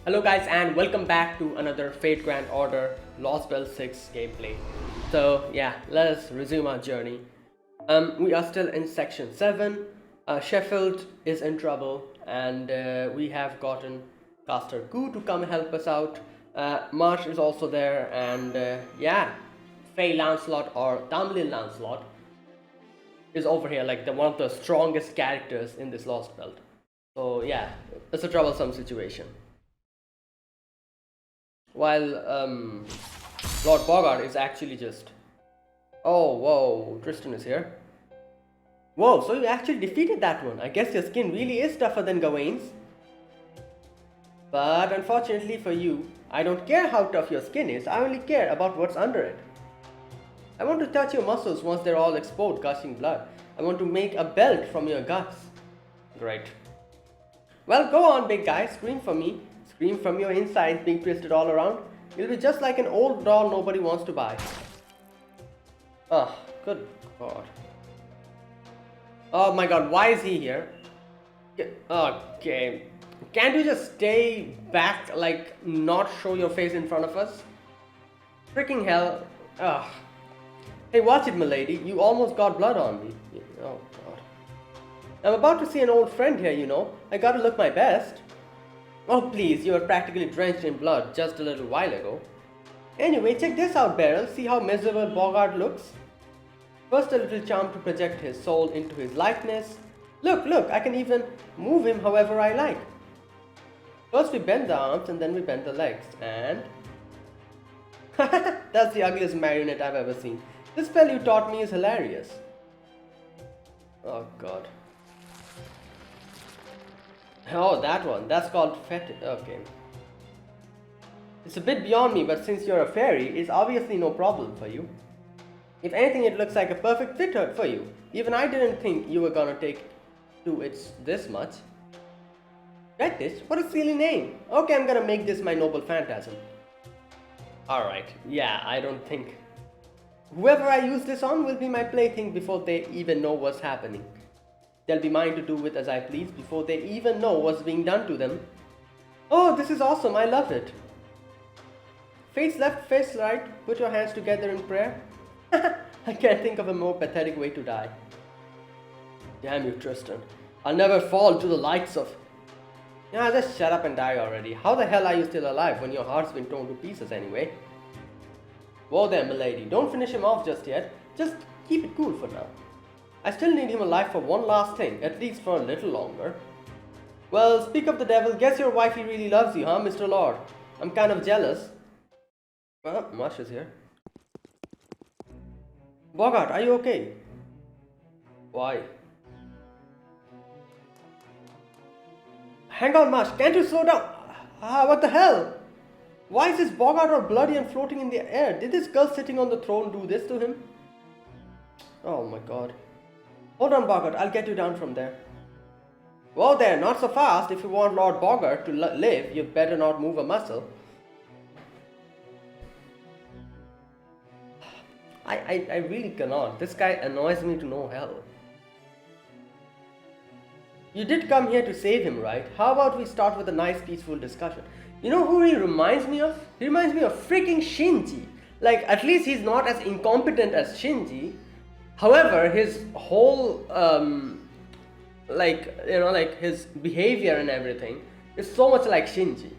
Hello guys and welcome back to another Fate Grand Order Lostbelt 6 gameplay. So yeah, let us resume our journey. We are still in section 7. Sheffield is in trouble and we have gotten Caster Goo to come help us out. Marsh is also there and yeah, Faye Lancelot or Tamlin Lancelot is over here like one of the strongest characters in this Lostbelt. So yeah, it's a troublesome situation. While Lord Bogart is actually just... Oh, whoa, Tristan is here. Whoa, so you actually defeated that one. I guess your skin really is tougher than Gawain's. But unfortunately for you, I don't care how tough your skin is, I only care about what's under it. I want to touch your muscles once they're all exposed, gushing blood. I want to make a belt from your guts. Great. Well, go on, big guy, scream for me. Scream from your insides being twisted all around. You'll be just like an old doll nobody wants to buy. Oh, good god. Oh my god, why is he here? Okay. Can't you just stay back, like, not show your face in front of us? Freaking hell. Ugh. Hey, watch it, milady. You almost got blood on me. Oh god. I'm about to see an old friend here, you know. I gotta look my best. Oh please, you were practically drenched in blood just a little while ago. Anyway, check this out, Beryl. See how miserable Bogart looks? First a little charm to project his soul into his likeness. Look, I can even move him however I like. First we bend the arms and then we bend the legs and... That's the ugliest marionette I've ever seen. This spell you taught me is hilarious. Oh god. Oh, that one. That's called fetish. Okay. It's a bit beyond me, but since you're a fairy, it's obviously no problem for you. If anything, it looks like a perfect fit for you. Even I didn't think you were gonna take to it this much. Fetish? What a silly name. Okay, I'm gonna make this my noble phantasm. Alright, yeah, I don't think... Whoever I use this on will be my plaything before they even know what's happening. They'll be mine to do with as I please before they even know what's being done to them. Oh, this is awesome, I love it. Face left, face right, put your hands together in prayer. I can't think of a more pathetic way to die. Damn you, Tristan. I'll never fall to the likes of... Yeah, just shut up and die already. How the hell are you still alive when your heart's been torn to pieces anyway? Whoa there, milady, don't finish him off just yet. Just keep it cool for now. I still need him alive for one last thing, at least for a little longer. Well, speak of the devil, guess your wifey really loves you, huh, Mr. Lord? I'm kind of jealous. Well, Mush is here. Bogart, are you okay? Why? Hang on, Mush, can't you slow down? What the hell? Why is this Bogart all bloody and floating in the air? Did this girl sitting on the throne do this to him? Oh my god. Hold on, Bogart, I'll get you down from there. Whoa there, not so fast. If you want Lord Bogart to live, you better not move a muscle. I really cannot. This guy annoys me to no hell. You did come here to save him, right? How about we start with a nice peaceful discussion? You know who he reminds me of? He reminds me of freaking Shinji. Like, at least he's not as incompetent as Shinji. However, his whole, his behavior and everything is so much like Shinji.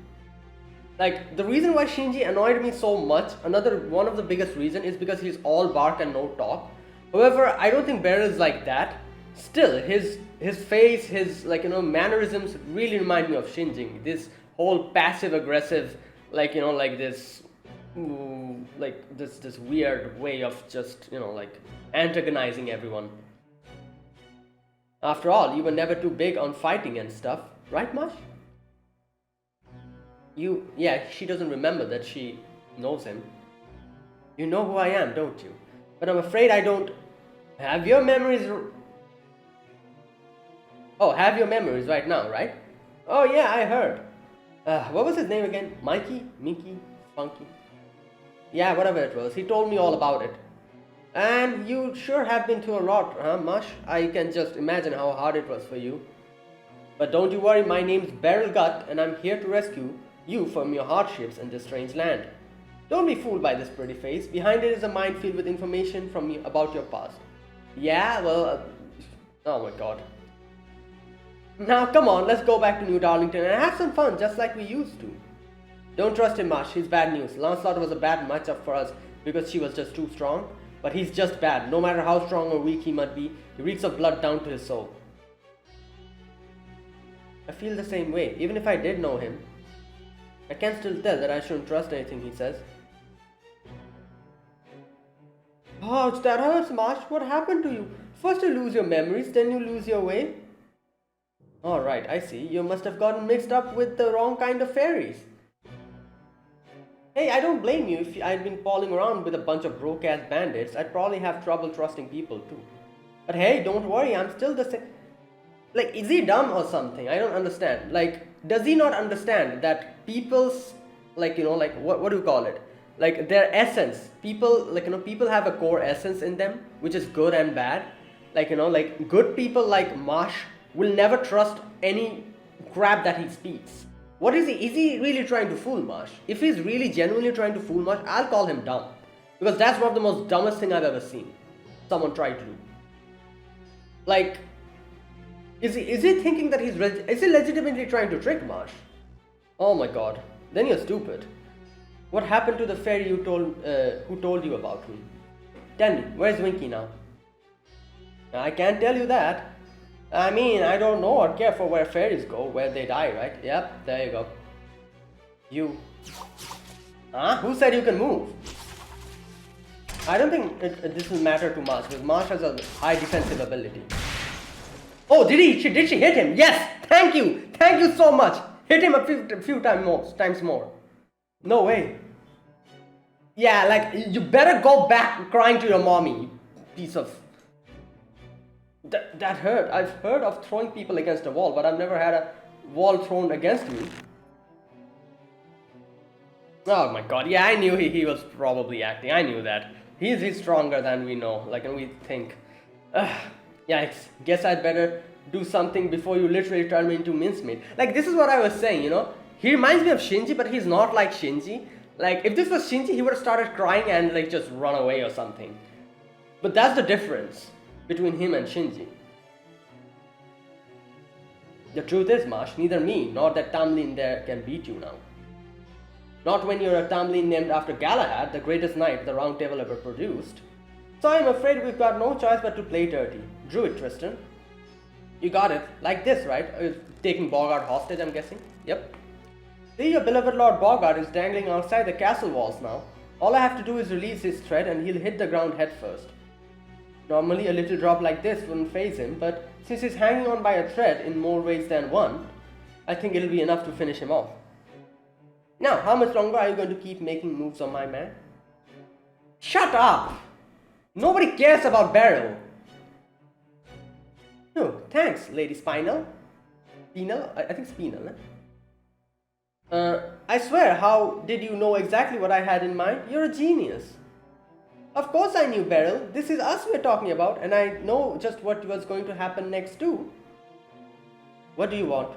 Like, the reason why Shinji annoyed me so much, one of the biggest reason is because he's all bark and no talk. However, I don't think Beryl is like that. Still, his face, his, mannerisms really remind me of Shinji. This whole passive-aggressive, this weird way of just, antagonizing everyone. After all, you were never too big on fighting and stuff, right, Mush? Yeah, she doesn't remember that she knows him. You know who I am, don't you? But I'm afraid I don't have your memories. Oh, have your memories right now, right? Oh yeah, I heard. What was his name again? Mikey? Mickey? Funky? Yeah, whatever it was. He told me all about it. And you sure have been through a lot, huh, Mush? I can just imagine how hard it was for you. But don't you worry, my name's Beryl Gut, and I'm here to rescue you from your hardships in this strange land. Don't be fooled by this pretty face. Behind it is a mind filled with information from you about your past. Yeah, well, oh my god. Now come on, let's go back to New Darlington and have some fun just like we used to. Don't trust him much, he's bad news. Lancelot was a bad matchup for us because she was just too strong. But he's just bad. No matter how strong or weak he might be, he reeks of blood down to his soul. I feel the same way. Even if I did know him, I can still tell that I shouldn't trust anything he says. Ouch, that hurts, Marsh. What happened to you? First you lose your memories, then you lose your way. Alright, I see. You must have gotten mixed up with the wrong kind of fairies. Hey, I don't blame you. If I'd been palling around with a bunch of broke-ass bandits, I'd probably have trouble trusting people too. But hey, don't worry, I'm still the same. Like, is he dumb or something? I don't understand. Like, does he not understand that people's, like, what do you call it? Like, their essence. People, people have a core essence in them, which is good and bad. Like, good people like Marsh will never trust any crap that he speaks. What is he? Is he really trying to fool Marsh? If he's really genuinely trying to fool Marsh, I'll call him dumb. Because that's one of the most dumbest thing I've ever seen someone try to do. Like, is he thinking that is he legitimately trying to trick Marsh? Oh my god. Then you're stupid. What happened to the fairy who told you about me? Tell me, where's Winky now? I can't tell you that. I mean, I don't know or care for where fairies go, where they die, right? Yep, there you go. You. Huh? Who said you can move? I don't think this will matter too much, because Marsh has a high defensive ability. Oh, did she hit him? Yes! Thank you! Thank you so much! Hit him a few times more. No way. Yeah, like, you better go back crying to your mommy, you piece of... That hurt. I've heard of throwing people against a wall, but I've never had a wall thrown against me. Oh my god, yeah, I knew he was probably acting. I knew that. He's stronger than we know, like, and we think. Yikes. Guess I'd better do something before you literally turn me into mincemeat. Like, this is what I was saying, He reminds me of Shinji, but he's not like Shinji. Like, if this was Shinji, he would have started crying and, like, just run away or something. But that's the difference between him and Shinji. The truth is, Marsh, neither me nor that Tamlin there can beat you now. Not when you're a Tamlin named after Galahad, the greatest knight the Round Table ever produced. So I'm afraid we've got no choice but to play dirty. Drew it, Tristan. You got it. Like this, right? Taking Bogart hostage, I'm guessing. Yep. See, your beloved Lord Bogart is dangling outside the castle walls now. All I have to do is release his thread and he'll hit the ground head first. Normally a little drop like this wouldn't faze him, but since he's hanging on by a thread in more ways than one, I think it'll be enough to finish him off. Now, how much longer are you going to keep making moves on my man? Shut up! Nobody cares about Beryl. No, thanks, Lady Spinel. Spinel? I think Spinel, I swear, how did you know exactly what I had in mind? You're a genius. Of course I knew, Beryl. This is us we're talking about, and I know just what was going to happen next too. What do you want?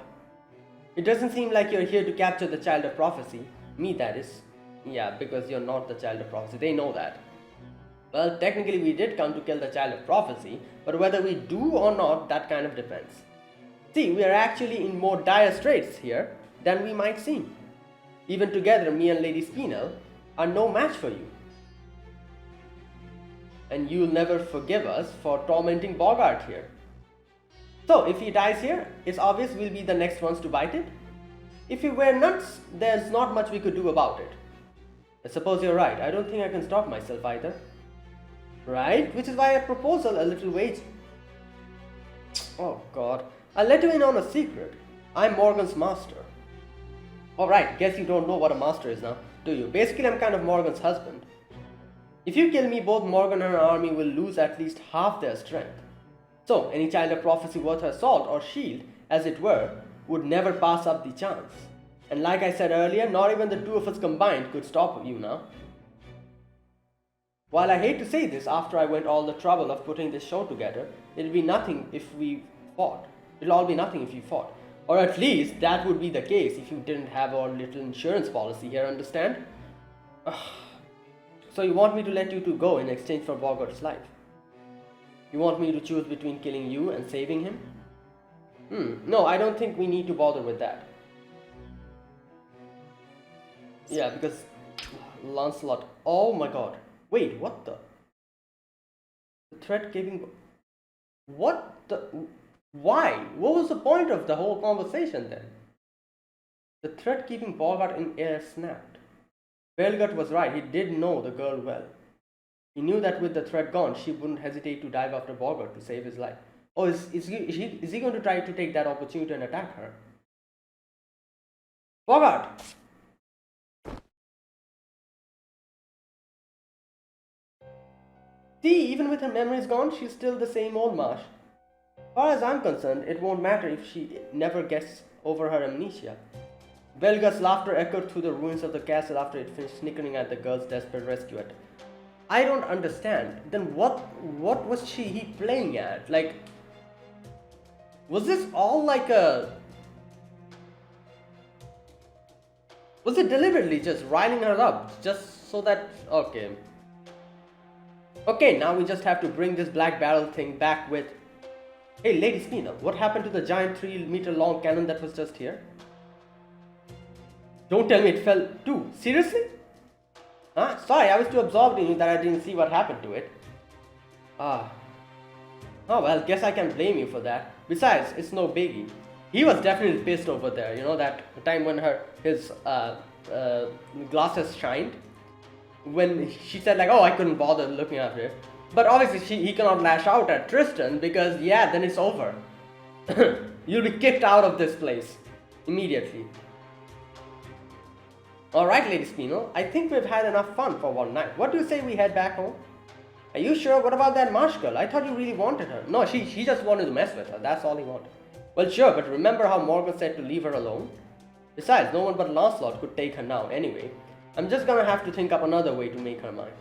It doesn't seem like you're here to capture the child of prophecy. Me, that is. Yeah, because you're not the child of prophecy. They know that. Well, technically we did come to kill the child of prophecy, but whether we do or not, that kind of depends. See, we are actually in more dire straits here than we might seem. Even together, me and Lady Spinel are no match for you. And you'll never forgive us for tormenting Bogart here. So, if he dies here, it's obvious we'll be the next ones to bite it. If he were nuts, there's not much we could do about it. I suppose you're right. I don't think I can stop myself either. Right? Which is why I propose a little wage. Oh god. I'll let you in on a secret. I'm Morgan's master. Alright, guess you don't know what a master is now, do you? Basically, I'm kind of Morgan's husband. If you kill me, both Morgan and her army will lose at least half their strength. So, any child of prophecy worth her salt or shield, as it were, would never pass up the chance. And like I said earlier, not even the two of us combined could stop you now. While I hate to say this, after I went all the trouble of putting this show together, it'll be nothing if we fought. It'll all be nothing if you fought. Or at least that would be the case if you didn't have our little insurance policy here, understand? So you want me to let you two go in exchange for Bogart's life? You want me to choose between killing you and saving him? No, I don't think we need to bother with that. Yeah, because Lancelot... Oh my god. Wait, what the... The threat giving... What the... Why? What was the point of the whole conversation then? The threat keeping Bogart in air snapped. Belgut was right, he did know the girl well. He knew that with the threat gone, she wouldn't hesitate to dive after Bogart to save his life. Oh, is he going to try to take that opportunity and attack her? Bogart! See, even with her memories gone, she's still the same old Marsh. As far as I'm concerned, it won't matter if she never gets over her amnesia. Belgut's laughter echoed through the ruins of the castle after it finished snickering at the girl's desperate rescue attempt. I don't understand. Then what was he playing at? Like, was this all like a... Was it deliberately just riling her up just so that... Okay. Okay, now we just have to bring this black barrel thing back with... Hey, Lady Spina, what happened to the giant 3-meter long cannon that was just here? Don't tell me it fell too. Seriously? Huh? Sorry, I was too absorbed in you that I didn't see what happened to it. Ah. Oh well, guess I can blame you for that. Besides, it's no biggie. He was definitely pissed over there, you know, that time when his glasses shined. When she said like, oh, I couldn't bother looking after it. But obviously he cannot lash out at Tristan because, yeah, then it's over. You'll be kicked out of this place immediately. Alright, Lady Spinel, I think we've had enough fun for one night. What do you say we head back home? Are you sure? What about that Marsh girl? I thought you really wanted her. No, she just wanted to mess with her. That's all he wanted. Well, sure, but remember how Morgan said to leave her alone? Besides, no one but Lancelot could take her now anyway. I'm just gonna have to think up another way to make her mine.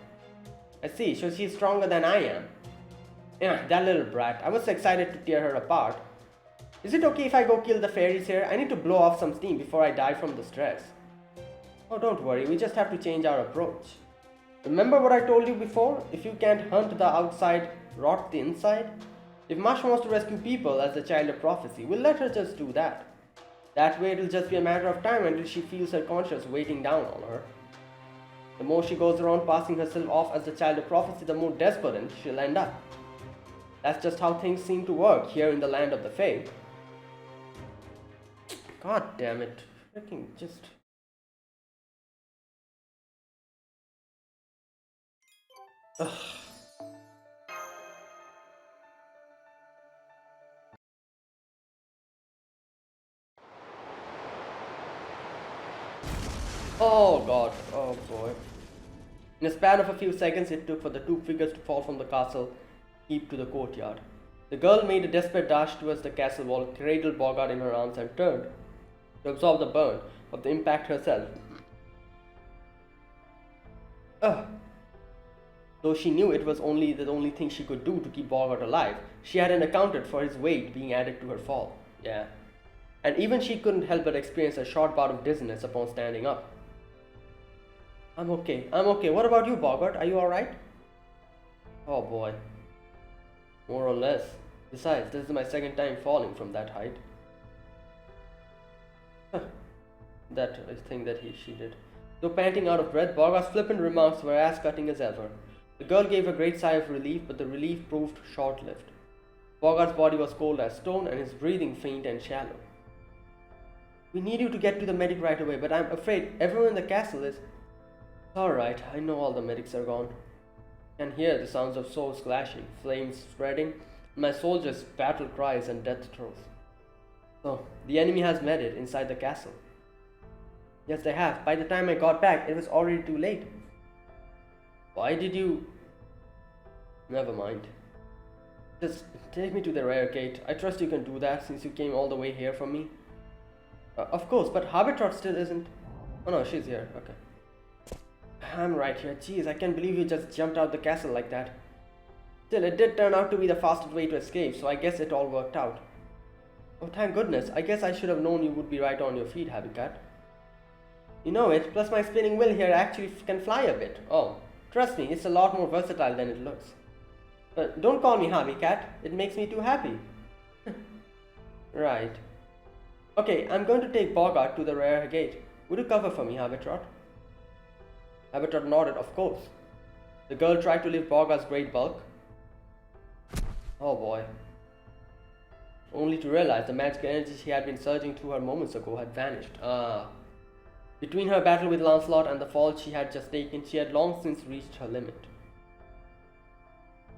I see, so she's stronger than I am. Yeah, that little brat. I was excited to tear her apart. Is it okay if I go kill the fairies here? I need to blow off some steam before I die from the stress. Oh, don't worry, we just have to change our approach. Remember what I told you before? If you can't hunt the outside, rot the inside? If Marsh wants to rescue people as the child of prophecy, we'll let her just do that. That way it'll just be a matter of time until she feels her conscience weighting down on her. The more she goes around passing herself off as the child of prophecy, the more desperate she'll end up. That's just how things seem to work here in the land of the Fae. God damn it. Freaking just... Ugh. Oh god, oh boy. In a span of a few seconds it took for the two figures to fall from the castle heap to the courtyard. The girl made a desperate dash towards the castle wall, cradled Bogart in her arms and turned to absorb the burn of the impact herself. Though she knew it was the only thing she could do to keep Bogart alive, she hadn't accounted for his weight being added to her fall. Yeah. And even she couldn't help but experience a short bout of dizziness upon standing up. I'm okay. What about you, Bogart? Are you alright? Oh boy. More or less. Besides, this is my second time falling from that height. That is thing that she did. Though panting out of breath, Bogart's flippant remarks were as cutting as ever. The girl gave a great sigh of relief, but the relief proved short-lived. Bogart's body was cold as stone and his breathing faint and shallow. We need you to get to the medic right away, but I'm afraid everyone in the castle is... Alright, I know all the medics are gone. I can hear the sounds of swords clashing, flames spreading, and my soldiers' battle cries and death throes. So, the enemy has made it inside the castle. Yes, they have. By the time I got back, it was already too late. Why did you... Never mind. Just take me to the rear gate. I trust you can do that since you came all the way here for me. Of course, but Habitrot still isn't... Oh no, she's here. Okay. I'm right here. Jeez, I can't believe you just jumped out the castle like that. Still, it did turn out to be the fastest way to escape, so I guess it all worked out. Oh, thank goodness. I guess I should have known you would be right on your feet, Habitat. You know it, plus my spinning wheel here actually can fly a bit. Oh, trust me, it's a lot more versatile than it looks. But don't call me Habitat, it makes me too happy. Right. Okay, I'm going to take Bogart to the rear gate. Would you cover for me, Habitat? Habitat nodded, of course. The girl tried to lift Bogart's great bulk. Oh boy. Only to realize the magical energy she had been surging through her moments ago had vanished. Between her battle with Lancelot and the fall she had just taken, she had long since reached her limit.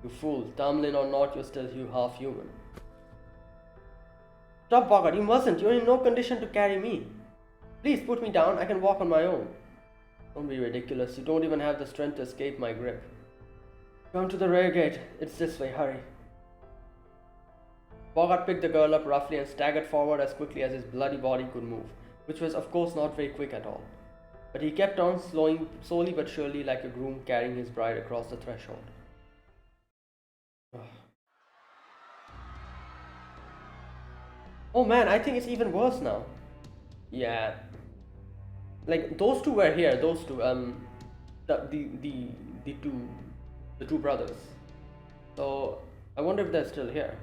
You fool, Tamlin or not, you're still half human. Stop, Bogart, you mustn't. You're in no condition to carry me. Please put me down, I can walk on my own. Don't be ridiculous, you don't even have the strength to escape my grip. Come to the rear gate, it's this way, hurry. Bogart picked the girl up roughly and staggered forward as quickly as his bloody body could move, which was of course not very quick at all. But he kept on, slowing slowly but surely like a groom carrying his bride across the threshold. Oh man, I think it's even worse now. Yeah. Like those two were here, those two, the two brothers. So I wonder if they're still here.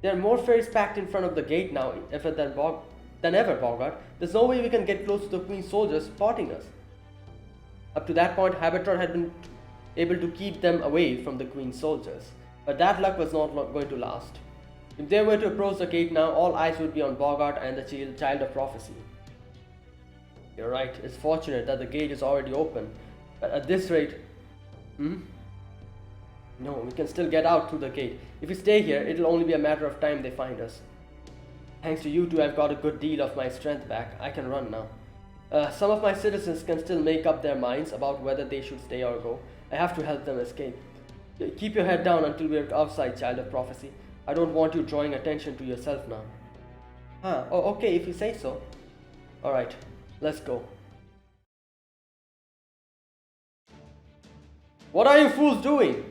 There are more fairies packed in front of the gate now than ever, Bogart. There's no way we can get close to the Queen's soldiers spotting us. Up to that point, Habitat had been able to keep them away from the Queen's soldiers. But that luck was not going to last. If they were to approach the gate now, all eyes would be on Bogart and the Child of Prophecy. You're right, it's fortunate that the gate is already open. But at this rate... No, we can still get out through the gate. If we stay here, it'll only be a matter of time they find us. Thanks to you two, I've got a good deal of my strength back. I can run now. Some of my citizens can still make up their minds about whether they should stay or go. I have to help them escape. Keep your head down until we're outside, Child of Prophecy. I don't want you drawing attention to yourself now. Oh, okay, if you say so. Alright, let's go. What are you fools doing?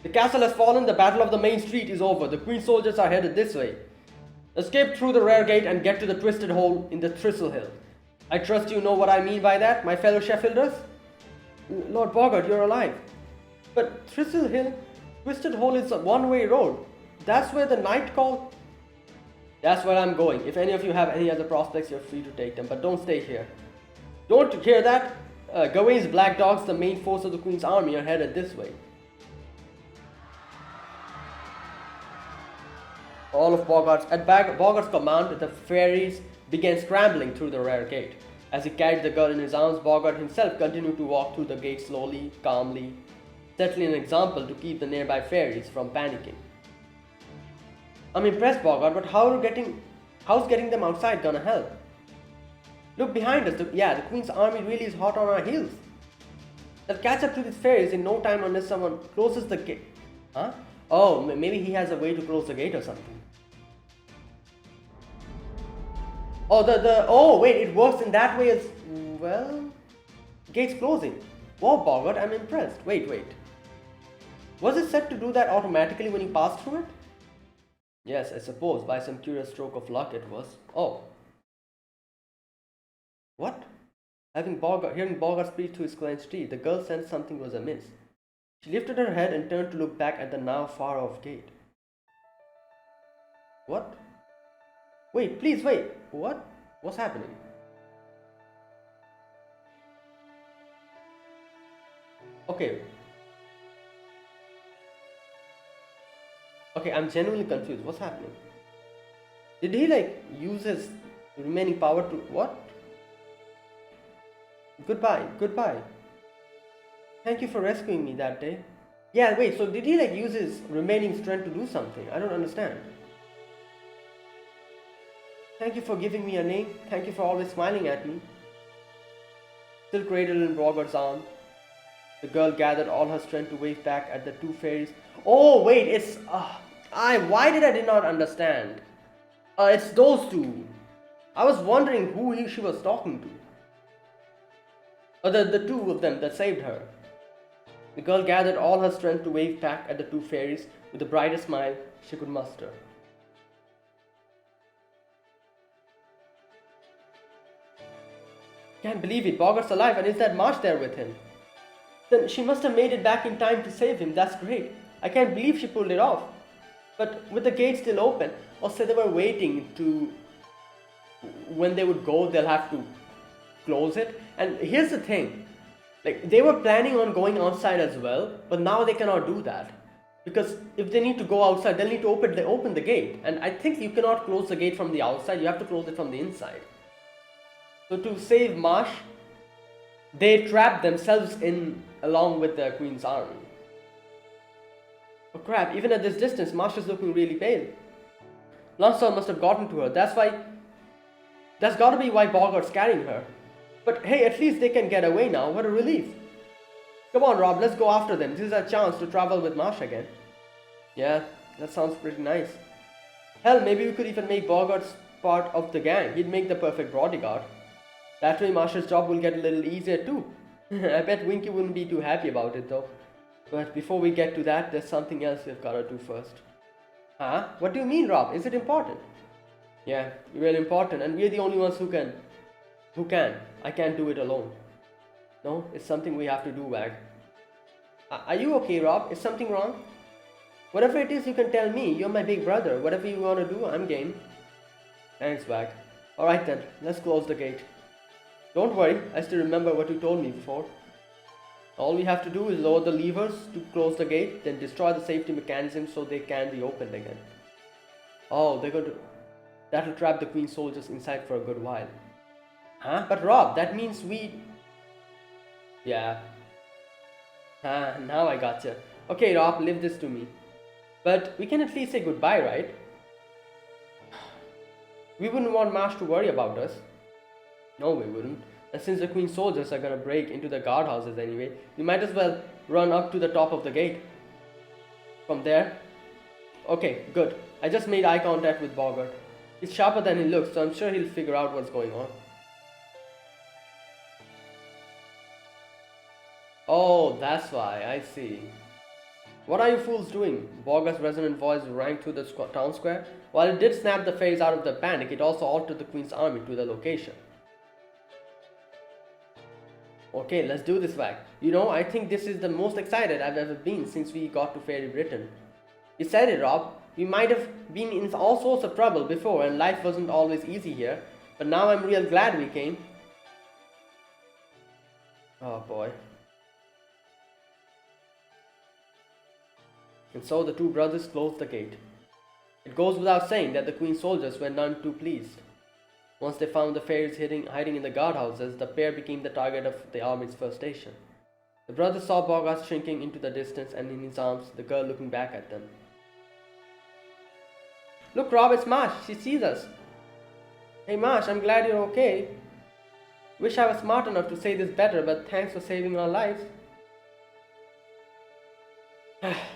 The castle has fallen, the battle of the main street is over. The Queen's soldiers are headed this way. Escape through the rear gate and get to the twisted hole in the Thistle Hill. I trust you know what I mean by that, my fellow Sheffielders? Lord Bogart, you're alive. But Thistle Hill, Twisted Hole is a one-way road. That's where the knight called. That's where I'm going. If any of you have any other prospects, you're free to take them, but don't stay here. Don't hear that? Gawain's black dogs, the main force of the Queen's army, are headed this way. All of Bogart's command, the fairies began scrambling through the rear gate. As he carried the girl in his arms, Bogart himself continued to walk through the gate slowly, calmly, setting an example to keep the nearby fairies from panicking. I'm impressed, Bogart, but how's getting them outside gonna help? Look behind us, the Queen's army really is hot on our heels. They'll catch up to these fairies in no time unless someone closes the gate. Huh? Oh, maybe he has a way to close the gate or something. Oh, oh wait, it works in that way as well. Gate's closing. Wow, Bogart, I'm impressed. Wait. Was it set to do that automatically when you passed through it? Yes, I suppose by some curious stroke of luck it was. Oh. What? Hearing Bogart speak through his clenched teeth, the girl sensed something was amiss. She lifted her head and turned to look back at the now far-off gate. What? Wait, please wait. What? What's happening? Okay, I'm genuinely confused. What's happening? Did he use his remaining power to what? Goodbye. Thank you for rescuing me that day. Yeah, wait, so did he use his remaining strength to do something? I don't understand. Thank you for giving me a name. Thank you for always smiling at me. Still cradled in Bogart's arm, the girl gathered all her strength to wave back at the two fairies. Oh wait, it's why did I not understand? It's those two. I was wondering who she was talking to. The two of them that saved her. The girl gathered all her strength to wave back at the two fairies with the brightest smile she could muster. can't believe it. Boggart's alive, and is that Marsh there with him? Then she must have made it back in time to save him. That's great. I can't believe she pulled it off. But with the gate still open, or say they were waiting to... When they would go, they'll have to close it. And here's the thing. Like, they were planning on going outside as well, but now they cannot do that. Because if they need to go outside, they'll need to open the gate. And I think you cannot close the gate from the outside, you have to close it from the inside. So to save Marsh, they trapped themselves in along with the Queen's army. Oh crap, even at this distance, Marsh is looking really pale. Lonsdale must have gotten to her, that's gotta be why Boggart's carrying her. But hey, at least they can get away now, what a relief. Come on Rob, let's go after them, this is our chance to travel with Marsh again. Yeah, that sounds pretty nice. Hell, maybe we could even make Boggart's part of the gang, he'd make the perfect bodyguard. That way Marsh's job will get a little easier too. I bet Winky wouldn't be too happy about it though. But before we get to that, there's something else we've gotta do first. Huh? What do you mean, Rob? Is it important? Yeah, real important, and we're the only ones who can. I can't do it alone. No, it's something we have to do, Wag. Are you okay, Rob? Is something wrong? Whatever it is, you can tell me. You're my big brother. Whatever you wanna do, I'm game. Thanks, Wag. Alright then, let's close the gate. Don't worry, I still remember what you told me before. All we have to do is lower the levers to close the gate, then destroy the safety mechanism so they can be opened again. Oh, that'll trap the Queen's soldiers inside for a good while. Huh? But Rob, that means we... Yeah. Now I gotcha. Okay Rob, leave this to me. But we can at least say goodbye, right? We wouldn't want Marsh to worry about us. No, we wouldn't. And since the Queen's soldiers are gonna break into the guardhouses anyway, we might as well run up to the top of the gate. From there. Okay, good. I just made eye contact with Boggart. He's sharper than he looks, so I'm sure he'll figure out what's going on. Oh, that's why, I see. What are you fools doing? Boggart's resonant voice rang through the town square. While it did snap the fairies out of their panic, it also altered the Queen's army to the location. Okay, let's do this, Wag. You know, I think this is the most excited I've ever been since we got to Fairy Britain. You said it, Rob. We might have been in all sorts of trouble before and life wasn't always easy here, but now I'm real glad we came. Oh boy. And so the two brothers closed the gate. It goes without saying that the Queen's soldiers were none too pleased. Once they found the fairies hiding in the guardhouses, the pair became the target of the army's first station. The brothers saw Bogart shrinking into the distance and in his arms, the girl looking back at them. Look, Rob, it's Marsh. She sees us. Hey Marsh, I'm glad you're okay. Wish I was smart enough to say this better, but thanks for saving our lives.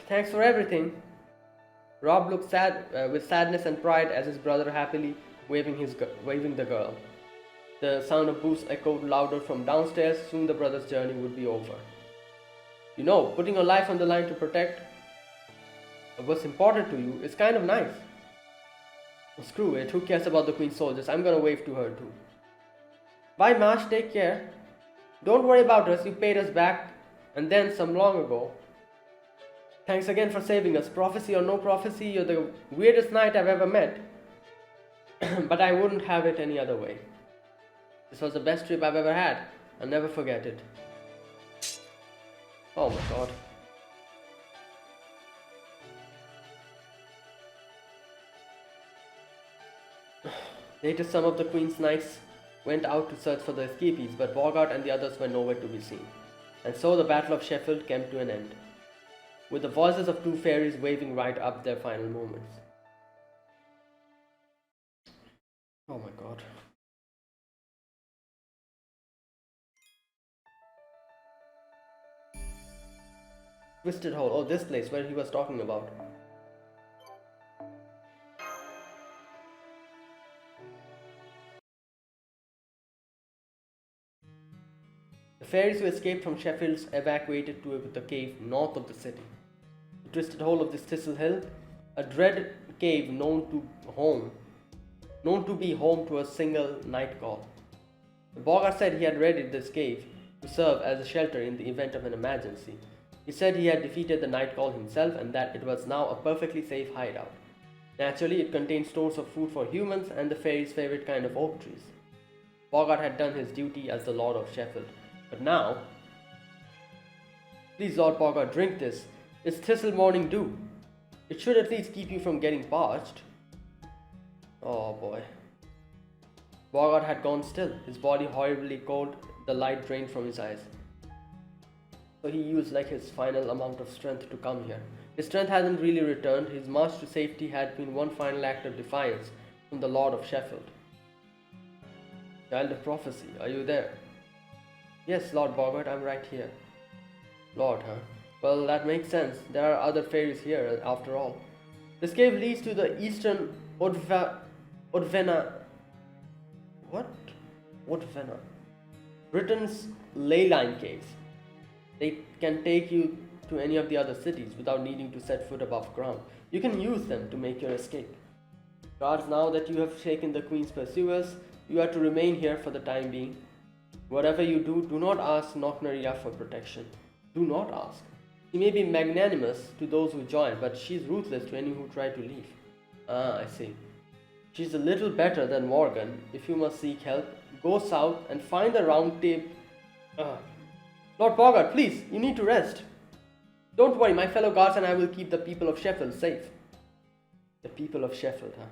Thanks for everything. Rob looked sad with sadness and pride as his brother happily waving the girl. The sound of boots echoed louder from downstairs. Soon the brothers' journey would be over. You know, putting your life on the line to protect what's important to you is kind of nice. Oh, screw it, who cares about the Queen's soldiers? I'm gonna wave to her too. Bye Marsh, take care. Don't worry about us, you paid us back and then some long ago. Thanks again for saving us. Prophecy or no prophecy, you're the weirdest knight I've ever met. But I wouldn't have it any other way. This was the best trip I've ever had. I'll never forget it. Oh my god. Later, some of the Queen's knights went out to search for the escapees, but Bogart and the others were nowhere to be seen. And so the Battle of Sheffield came to an end, with the voices of two fairies waving right up their final moments. Oh my god. Twisted Hole. Oh, this place where he was talking about. The fairies who escaped from Sheffield's evacuated to the cave north of the city. The Twisted Hole of this Thistle Hill, a dread cave known to be home to a single night call. Bogart said he had raided this cave to serve as a shelter in the event of an emergency. He said he had defeated the Night Call himself and that it was now a perfectly safe hideout. Naturally, it contained stores of food for humans and the fairies' favorite kind of oak trees. Bogart had done his duty as the Lord of Sheffield. But now... Please, Lord Bogart, drink this. It's Thistle Morning Dew. It should at least keep you from getting parched. Oh boy. Bogart had gone still, his body horribly cold, the light drained from his eyes. So he used like his final amount of strength to come here. His strength hadn't really returned, his march to safety had been one final act of defiance from the Lord of Sheffield. Child of Prophecy, are you there? Yes, Lord Bogart, I'm right here. Lord, huh? Well, that makes sense. There are other fairies here, after all. This cave leads to the eastern Odvena... What? Odvena? Britain's ley-line caves. They can take you to any of the other cities without needing to set foot above ground. You can use them to make your escape. Guards, now that you have shaken the Queen's pursuers, you are to remain here for the time being. Whatever you do, do not ask Knocknaria for protection. Do not ask. She may be magnanimous to those who join, but she's ruthless to any who try to leave. Ah, I see. She's a little better than Morgan. If you must seek help, go south and find the round table. Lord Bogart, please, you need to rest. Don't worry, my fellow guards and I will keep the people of Sheffield safe. The people of Sheffield, huh?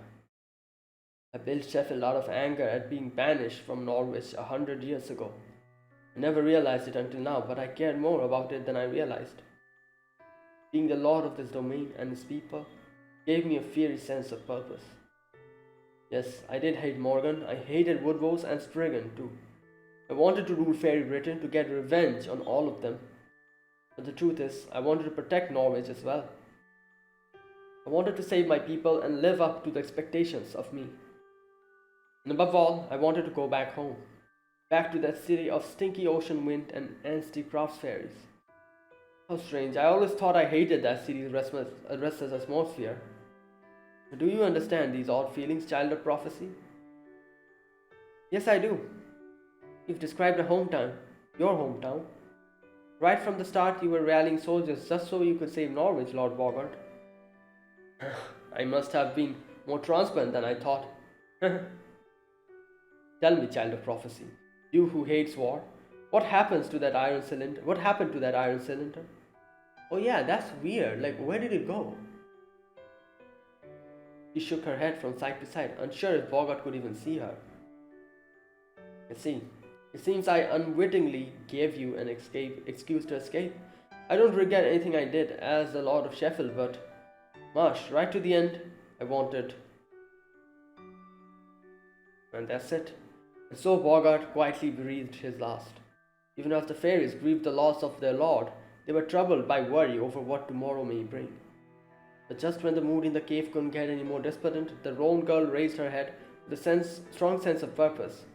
I built Sheffield out of anger at being banished from Norwich 100 years ago. I never realized it until now, but I cared more about it than I realized. Being the lord of this domain and its people gave me a fiery sense of purpose. Yes, I did hate Morgan. I hated Woodrose and Spriggan too. I wanted to rule Fairy Britain to get revenge on all of them. But the truth is, I wanted to protect Norwich as well. I wanted to save my people and live up to the expectations of me. And above all, I wanted to go back home. Back to that city of stinky ocean wind and angsty crafts fairies. How strange, I always thought I hated that city's restless atmosphere. Do you understand these odd feelings, child of prophecy? Yes, I do. You've described a hometown, your hometown. Right from the start, you were rallying soldiers just so you could save Norwich, Lord Bogart. I must have been more transparent than I thought. Tell me, child of prophecy, you who hates war, what happens to that iron cylinder? What happened to that iron cylinder? Oh yeah, that's weird. Like, where did it go? She shook her head from side to side, unsure if Bogart could even see her. I see. It seems I unwittingly gave you an excuse to escape. I don't regret anything I did as the Lord of Sheffield, but Marsh, right to the end, I wanted. And that's it. And so Bogart quietly breathed his last. Even as the fairies grieved the loss of their lord, they were troubled by worry over what tomorrow may bring. But just when the mood in the cave couldn't get any more despondent, the roan girl raised her head with a strong sense of purpose.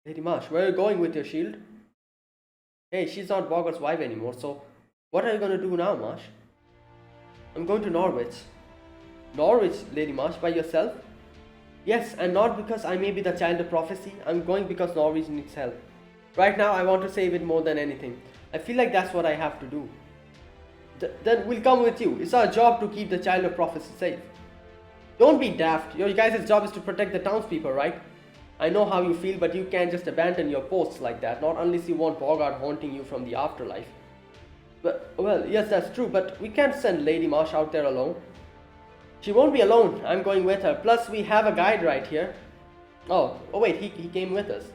Lady Marsh, where are you going with your shield? Hey, she's not Bogart's wife anymore, so what are you going to do now, Marsh? I'm going to Norwich. Norwich, Lady Marsh, by yourself? Yes, and not because I may be the child of prophecy. I'm going because Norwich needs help. Right now, I want to save it more than anything. I feel like that's what I have to do. Then we'll come with you. It's our job to keep the child of prophecy safe. Don't be daft. Your guys' job is to protect the townspeople, right? I know how you feel, but you can't just abandon your posts like that, not unless you want Bogart haunting you from the afterlife. But, well, yes, that's true, but we can't send Lady Marsh out there alone. She won't be alone. I'm going with her. Plus, we have a guide right here. Oh wait, he came with us.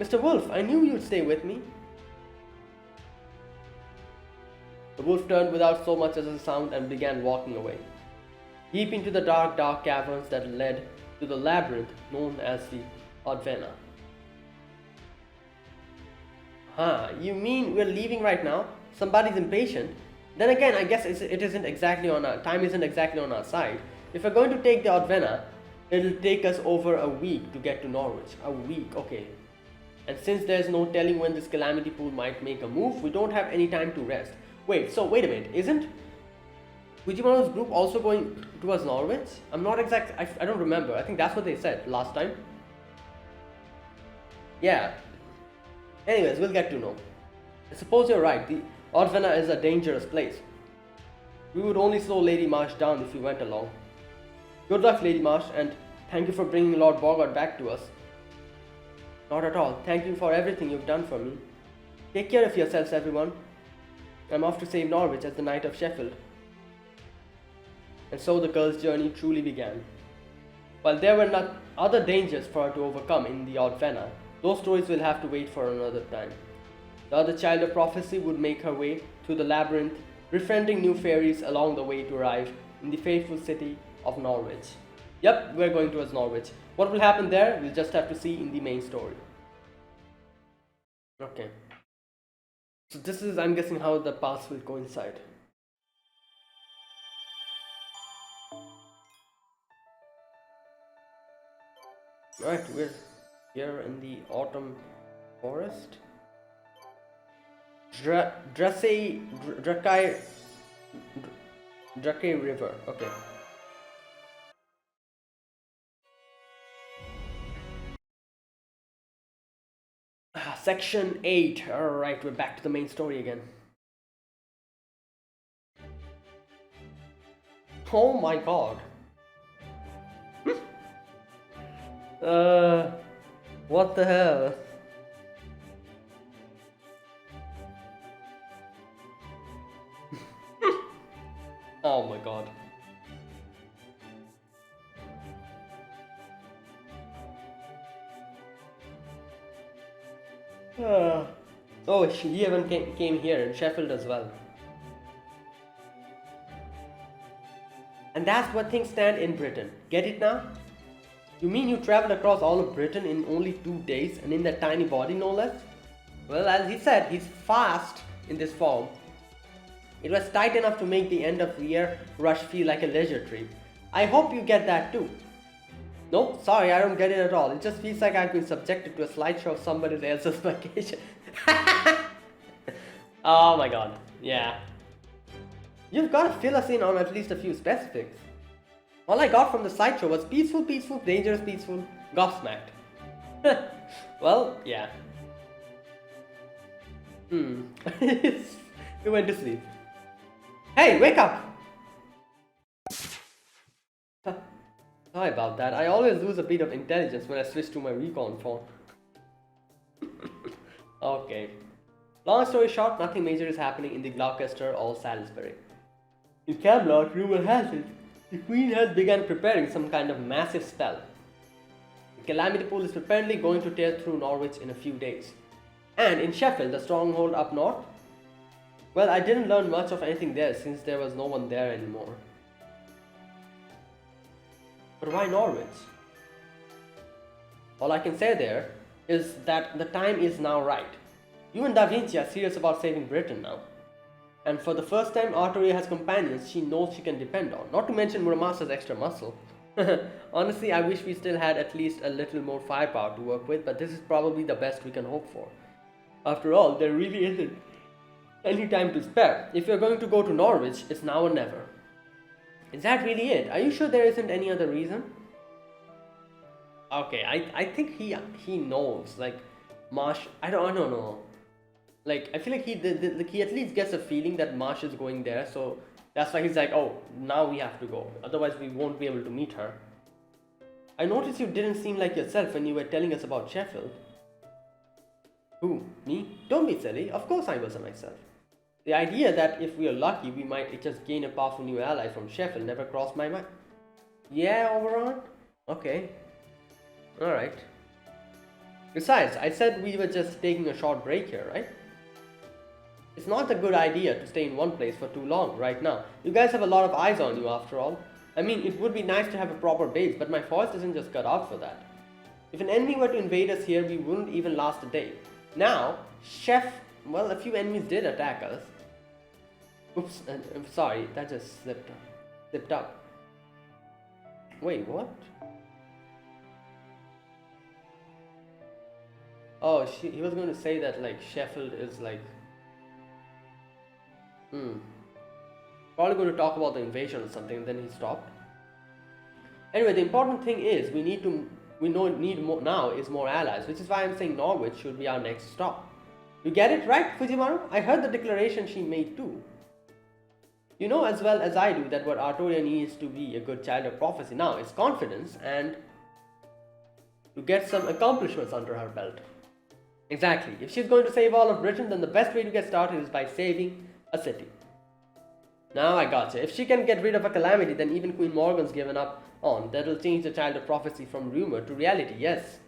Mr. Wolf, I knew you'd stay with me. The wolf turned without so much as a sound and began walking away, deep into the dark caverns that led to the labyrinth known as the Odvena. You mean we're leaving right now? Somebody's impatient. Then again, I guess it isn't exactly on our time. Isn't exactly on our side. If we're going to take the Odvena, it'll take us over a week to get to Norwich. A week, okay. And since there's no telling when this calamity pool might make a move, we don't have any time to rest. Wait a minute, isn't Fujimoto's group also going towards Norwich? I'm not exact. I don't remember. I think that's what they said last time. Yeah. Anyways, we'll get to know. I suppose you're right. The Orvena is a dangerous place. We would only slow Lady Marsh down if we went along. Good luck, Lady Marsh, and thank you for bringing Lord Bogart back to us. Not at all. Thank you for everything you've done for me. Take care of yourselves, everyone. I'm off to save Norwich as the Knight of Sheffield. And so the girl's journey truly began. While there were not other dangers for her to overcome in the Orvena, those stories will have to wait for another time. The other child of prophecy would make her way through the labyrinth, befriending new fairies along the way to arrive in the faithful city of Norwich. Yep, we're going towards Norwich. What will happen there, we'll just have to see in the main story. Okay. So this is, I'm guessing, how the paths will coincide. Right, we're here in the autumn forest. Drakei River. Okay. Section 8. Alright, we're back to the main story again. Oh my god. What the hell? Oh my god. Oh, he even came here in Sheffield as well. And that's what things stand in Britain. Get it now? You mean you traveled across all of Britain in only 2 days and in that tiny body, no less? Well, as he said, he's fast in this form. It was tight enough to make the end of the year rush feel like a leisure trip. I hope you get that too. No, sorry, I don't get it at all. It just feels like I've been subjected to a slideshow of somebody else's vacation. Oh my god, yeah. You've got to fill us in on at least a few specifics. All I got from the slideshow was peaceful, peaceful, dangerous, peaceful, gobsmacked. Well, yeah. We went to sleep. Hey, wake up! Sorry about that. I always lose a bit of intelligence when I switch to my recon phone. Okay. Long story short, nothing major is happening in the Gloucester or Salisbury. In Camelot, rumor has it, the Queen has begun preparing some kind of massive spell. The Calamity Pool is apparently going to tear through Norwich in a few days. And in Sheffield, the stronghold up north? Well, I didn't learn much of anything there since there was no one there anymore. But why Norwich? All I can say there is that the time is now right. You and Da Vinci are serious about saving Britain now. And for the first time, Arteria has companions she knows she can depend on, not to mention Muramasa's extra muscle. Honestly, I wish we still had at least a little more firepower to work with, but this is probably the best we can hope for. After all, there really isn't any time to spare. If you're going to go to Norwich, it's now or never. Is that really it? Are you sure there isn't any other reason? Okay, I think he knows, like, Marsh, I don't know. Like, I feel like he at least gets a feeling that Marsh is going there, so that's why he's like, oh, now we have to go. Otherwise, we won't be able to meet her. I noticed you didn't seem like yourself when you were telling us about Sheffield. Who? Me? Don't be silly. Of course I wasn't myself. The idea that if we are lucky, we might just gain a powerful new ally from Sheffield never crossed my mind. Yeah, Oberon? Okay. Alright. Besides, I said we were just taking a short break here, right? It's not a good idea to stay in one place for too long right now. You guys have a lot of eyes on you after all. I mean, it would be nice to have a proper base, but my force isn't just cut out for that. If an enemy were to invade us here, we wouldn't even last a day. Now, well, a few enemies did attack us. Oops, I'm sorry, that just slipped up. Wait, what? Oh, he was going to say that, like, Sheffield is like... Probably going to talk about the invasion or something, and then he stopped. Anyway, the important thing is we need more now is more allies, which is why I'm saying Norwich should be our next stop. You get it right, Fujimaru? I heard the declaration she made too. You know as well as I do that what Artoria needs to be a good child of prophecy now is confidence and to get some accomplishments under her belt. Exactly. If she's going to save all of Britain, then the best way to get started is by saving a city. Now I gotcha. If she can get rid of a calamity, then even Queen Morgan's given up on. That'll change the child of prophecy from rumor to reality, yes.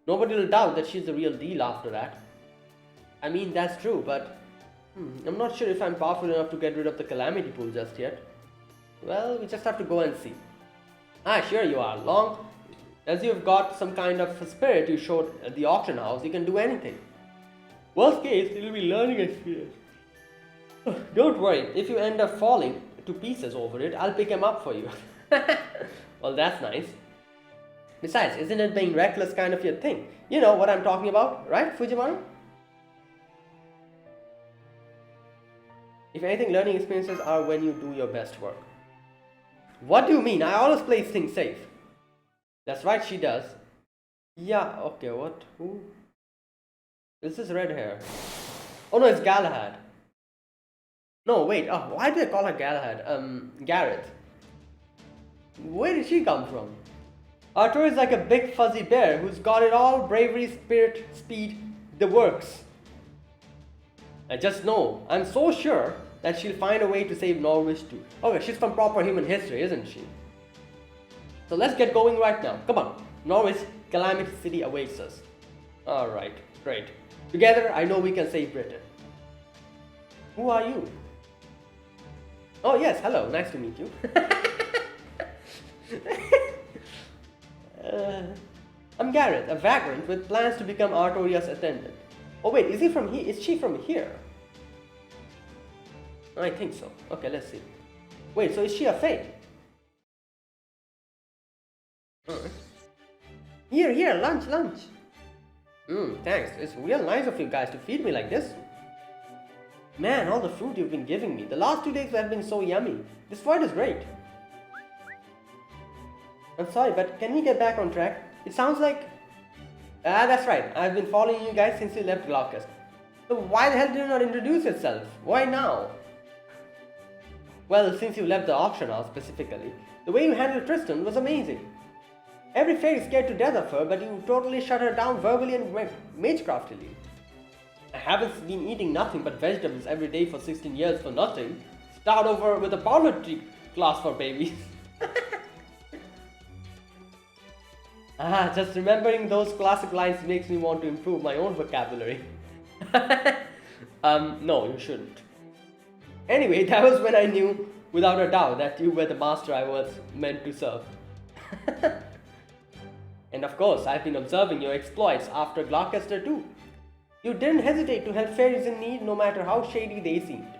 Nobody will doubt that she's the real deal after that. I mean, that's true, but I'm not sure if I'm powerful enough to get rid of the calamity pool just yet. Well, we just have to go and see. Sure you are. Long as you've got some kind of spirit you showed at the auction house, you can do anything. Worst case, it'll be learning experience. Don't worry, if you end up falling to pieces over it, I'll pick him up for you. Well, that's nice. Besides, isn't it being reckless kind of your thing? You know what I'm talking about, right, Fujimaru? If anything, learning experiences are when you do your best work. What do you mean? I always play things safe. That's right, she does. Yeah, okay, what? Who? This is red hair. Oh no, it's Galahad. No, wait, why do I call her Galahad? Gareth. Where did she come from? Arthur is like a big fuzzy bear who's got it all: bravery, spirit, speed, the works. I just know, I'm so sure that she'll find a way to save Norwich too. Okay, she's from proper human history, isn't she? So let's get going right now. Come on, Norwich, Calamity City awaits us. Alright, great. Together, I know we can save Britain. Who are you? Oh yes, hello, nice to meet you. I'm Gareth, a vagrant with plans to become Artoria's attendant. Oh wait, is he from here? Is she from here? I think so. Okay, let's see. Wait, so is she a Fae? Here, lunch. Thanks. It's real nice of you guys to feed me like this. Man, all the food you've been giving me. The last 2 days have been so yummy. This food is great. I'm sorry, but can we get back on track? It sounds like... that's right. I've been following you guys since you left Gloucester. So why the hell did you not introduce yourself? Why now? Well, since you left the auction house specifically, the way you handled Tristan was amazing. Every fair is scared to death of her, but you totally shut her down verbally and magecraftily. I haven't been eating nothing but vegetables every day for 16 years for nothing. Start over with a parliamentary class for babies. Just remembering those classic lines makes me want to improve my own vocabulary. No, you shouldn't. Anyway, that was when I knew, without a doubt, that you were the master I was meant to serve. And of course, I've been observing your exploits after Gloucester too. You didn't hesitate to help fairies in need, no matter how shady they seemed.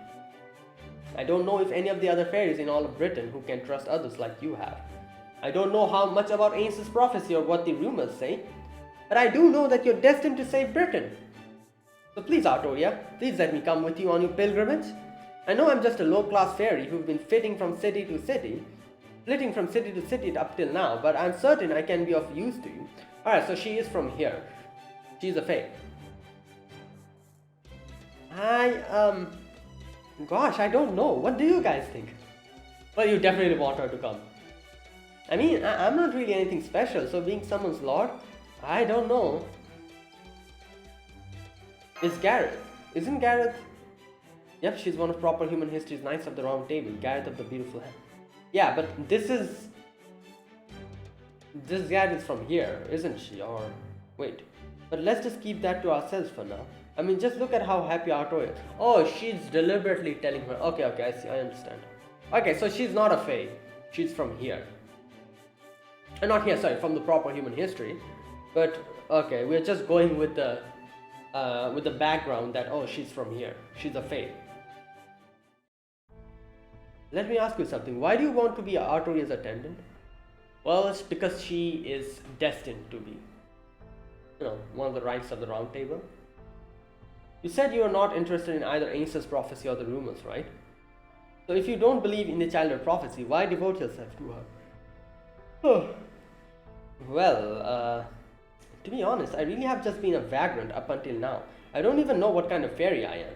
I don't know if any of the other fairies in all of Britain who can trust others like you have. I don't know how much about Ainsley's prophecy or what the rumors say, but I do know that you're destined to save Britain. So please, Artoria, please let me come with you on your pilgrimage. I know I'm just a low-class fairy who've been flitting from city to city up till now, but I'm certain I can be of use to you. Alright, so she is from here. She's a Fae. Gosh, I don't know. What do you guys think? Well, you definitely want her to come. I mean, I'm not really anything special, so being someone's lord, I don't know. It's Gareth. Isn't Gareth? Yep, she's one of proper human history's Knights of the Round Table, Gareth of the Beautiful Hand. Yeah, but this Gareth is from here, isn't she? Or, wait. But let's just keep that to ourselves for now. I mean, just look at how happy Arto is. Oh, she's deliberately telling her. Okay, I see, I understand. Okay, so she's not a Fae. She's from here. Not here, sorry, from the proper human history. But, okay, we're just going with the background that, oh, she's from here. She's a Fae. Let me ask you something. Why do you want to be Artoria's attendant? Well, it's because she is destined to be. You know, one of the Knights of the Round Table. You said you are not interested in either Ainsley's prophecy or the rumors, right? So if you don't believe in the child of prophecy, why devote yourself to her? Well, to be honest, I really have just been a vagrant up until now. I don't even know what kind of fairy I am.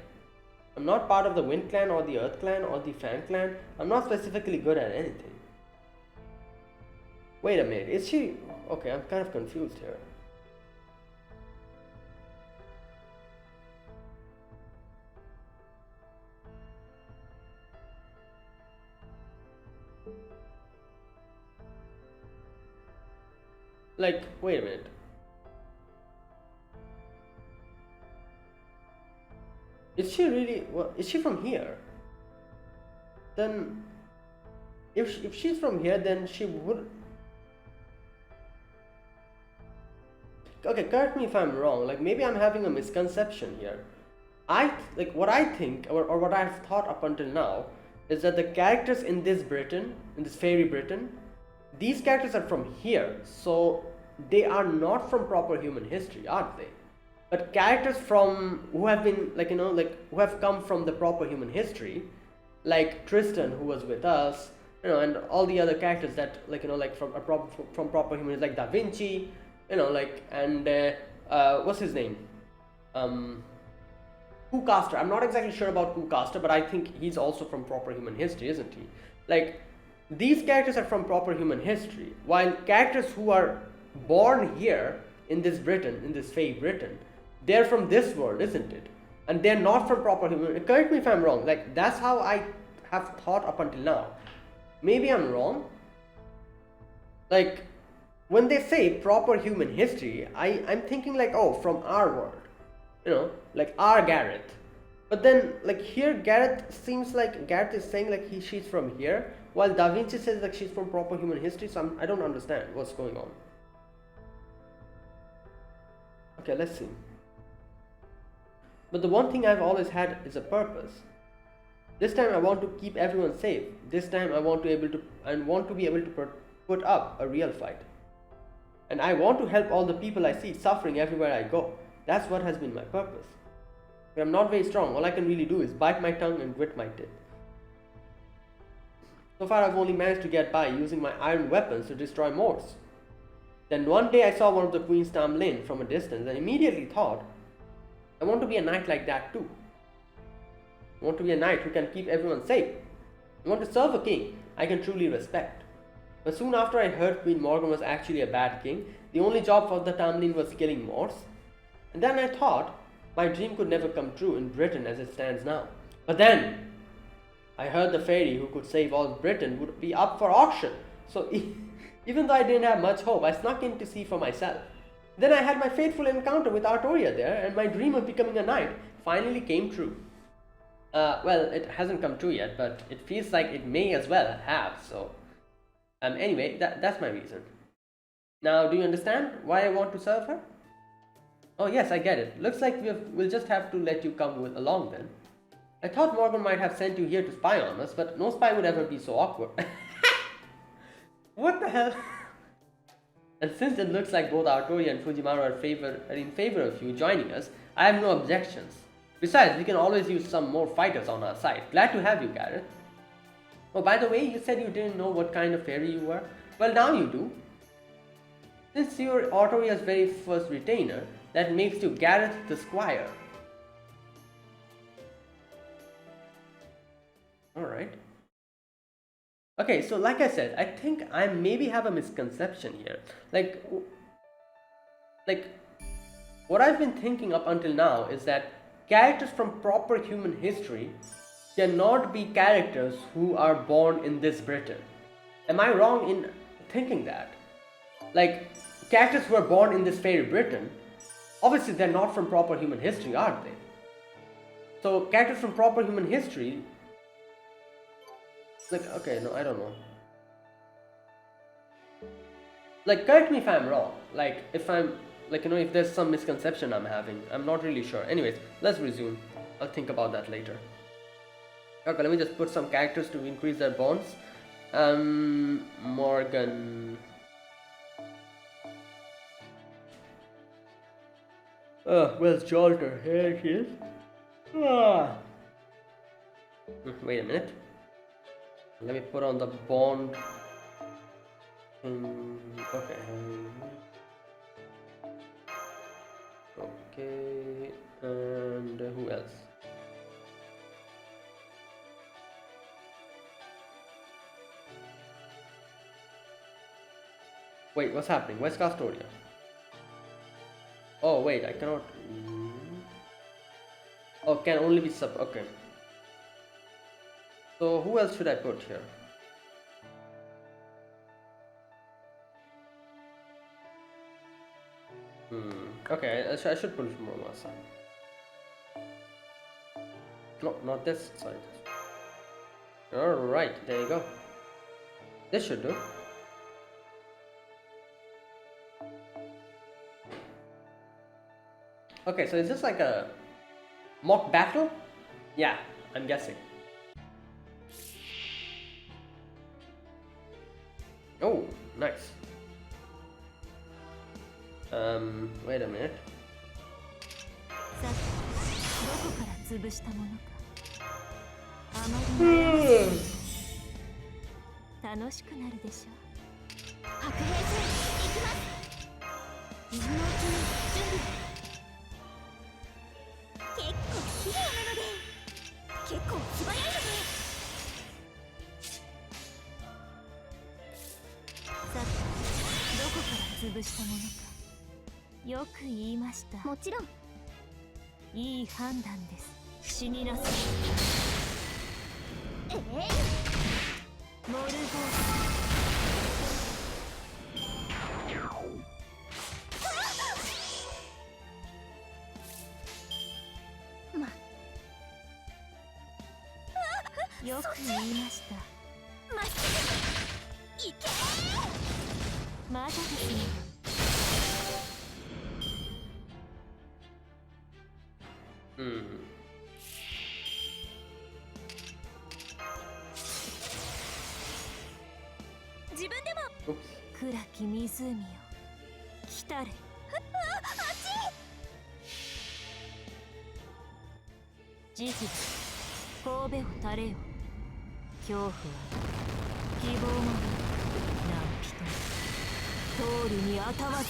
I'm not part of the Wind Clan or the Earth Clan or the Fan Clan. I'm not specifically good at anything. Wait a minute, is she... Okay, I'm kind of confused here. Like, wait a minute. Is she really... Well, is she from here? Then... If she's from here, then she would... Okay, correct me if I'm wrong. Like, maybe I'm having a misconception here. What I think, or what I've thought up until now, is that the characters in this Britain, in this fairy Britain, these characters are from here, so they are not from proper human history, aren't they? But characters from who have been who have come from the proper human history, like Tristan, who was with us, and all the other characters that from proper human, like Da Vinci, what's his name? Cucaster. I'm not exactly sure about Cucaster, but I think he's also from proper human history, isn't he? Like, these characters are from proper human history, while characters who are born here in this Britain, in this fake Britain, they're from this world, isn't it? And they're not from proper human. Correct me if I'm wrong. Like, that's how I have thought up until now. Maybe I'm wrong. Like, when they say proper human history, I'm thinking like, oh, from our world, like our Gareth. But then, like, here Gareth seems like Gareth is saying like she's from here, while Da Vinci says like she's from proper human history. So I don't understand what's going on. Okay, let's see. But the one thing I've always had is a purpose. This time I want to keep everyone safe. This time I want to be able to put up a real fight. And I want to help all the people I see suffering everywhere I go. That's what has been my purpose. But I'm not very strong. All I can really do is bite my tongue and grit my teeth. So far I've only managed to get by using my iron weapons to destroy Morse. Then one day I saw one of the Queen's Tamlin from a distance and immediately thought, I want to be a knight like that too. I want to be a knight who can keep everyone safe. I want to serve a king I can truly respect. But soon after I heard Queen Morgan was actually a bad king, the only job for the Tamlin was killing Morse. And then I thought my dream could never come true in Britain as it stands now. But then I heard the fairy who could save all Britain would be up for auction. So even though I didn't have much hope, I snuck in to see for myself. Then I had my fateful encounter with Artoria there, and my dream of becoming a knight finally came true. Well, it hasn't come true yet, but it feels like it may as well have, so... Anyway, that's my reason. Now, do you understand why I want to serve her? Oh yes, I get it. Looks like we'll just have to let you come along then. I thought Morgan might have sent you here to spy on us, but no spy would ever be so awkward. What the hell? And since it looks like both Artoria and Fujimaru are in favor of you joining us, I have no objections. Besides, we can always use some more fighters on our side. Glad to have you, Gareth. Oh, by the way, you said you didn't know what kind of fairy you were. Well, now you do. Since you're Artoria's very first retainer, that makes you Gareth the Squire. Alright. Okay, so like I said, I think I maybe have a misconception here. Like, what I've been thinking up until now is that characters from proper human history cannot be characters who are born in this Britain. Am I wrong in thinking that? Like, characters who are born in this fairy Britain, obviously they're not from proper human history, aren't they? So, characters from proper human history... Like, okay, no, I don't know. Like, correct me if I'm wrong. Like, if there's some misconception I'm having. I'm not really sure. Anyways, let's resume. I'll think about that later. Okay, let me just put some characters to increase their bonds. Morgan. Where's Jolter? Here she is. Wait a minute. Let me put on the bond Okay. Okay. And who else? Wait, what's happening? Where's Castoria? Oh wait, I cannot. Oh, can only be sub. Okay. So who else should I put here? Okay, I should put from my side. No, not this side. Alright, there you go. This should do. Okay, so is this like a mock battle? Yeah, I'm guessing. Oh, nice. Wait a minute.よく言いました。もちろん。いい判断です。死になさい。モルゴーま。よく言いました。まっすぐ。いけ。まだですね。自分でも暗き湖よ来たれ。慈悲神戸を垂れよ。恐怖は希望も何人通るにあたわず。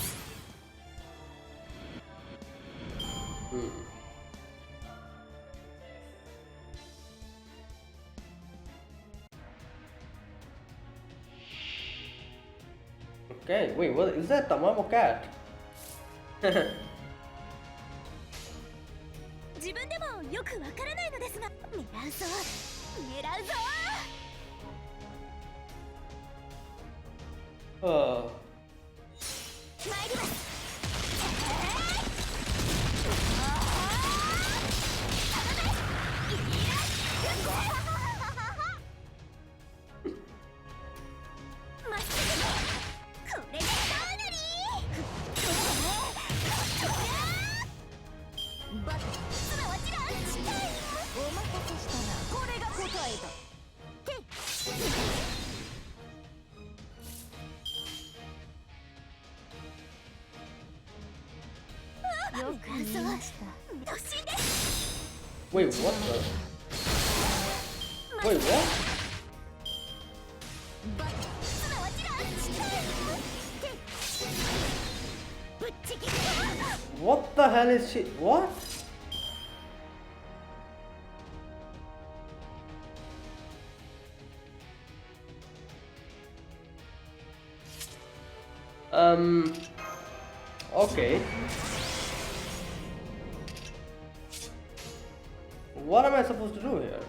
Okay, wait, what is that? Tamamo cat? 自分でもよくわからないのですが、狙うぞ狙うぞ。参ります。Wait, what the? Wait, what? What the hell is she? What? Okay. What am I supposed to do here?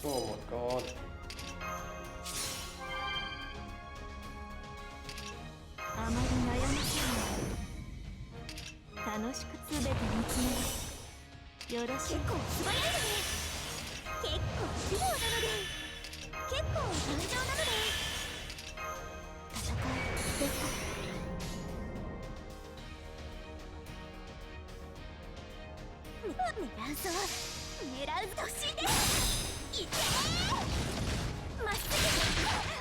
Oh my god. あまり悩ませない。楽しくすべて見つめる。よろしく。結構素早いので、結構器用なので、結構単調なので、戦いですか。感想狙うとしでいけまっすぐ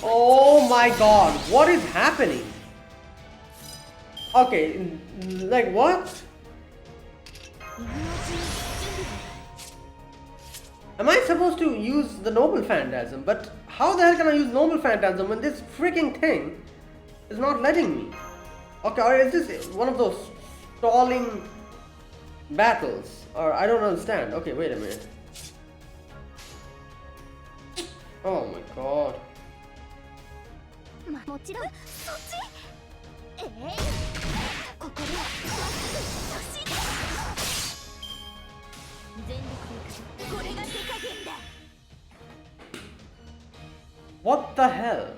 Oh my god, what is happening? Okay, like what? Am I supposed to use the Noble Phantasm? But how the hell can I use Noble Phantasm when this freaking thing is not letting me? Okay, or is this one of those stalling battles? Or I don't understand. Okay, wait a minute. Oh my god. もちろんそっちここでは全力でこれが手加減だ What the hell?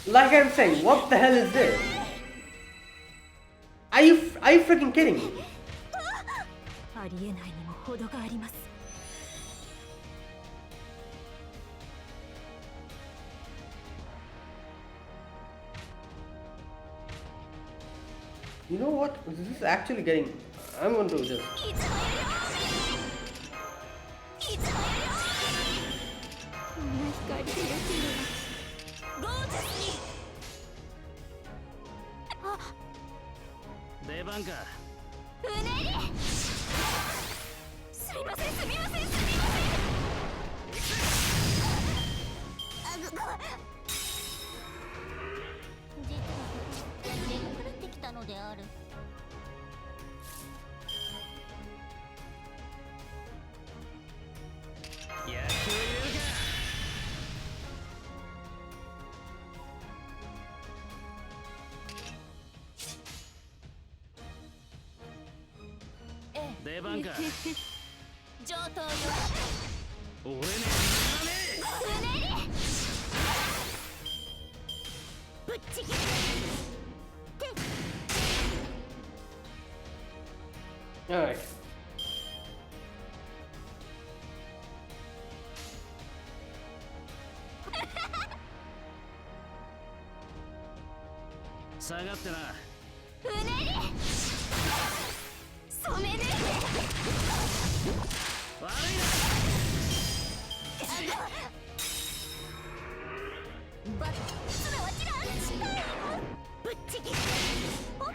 Like I'm saying, what the hell is this? Are you freaking kidding me? ありえないにも程があります You know what? This is actually getting... I'm going to just... いつもよりいつもよりこんな光でよければゴージャスにあ出番かうねりすみませんすみませんすみませんあぐご実は眠くなってきたのである 出番か上等よ俺ねうねりぶっちぎり Alright.下がってなうねり染めね悪いバッすなわちらしたいぶっちぎりおっ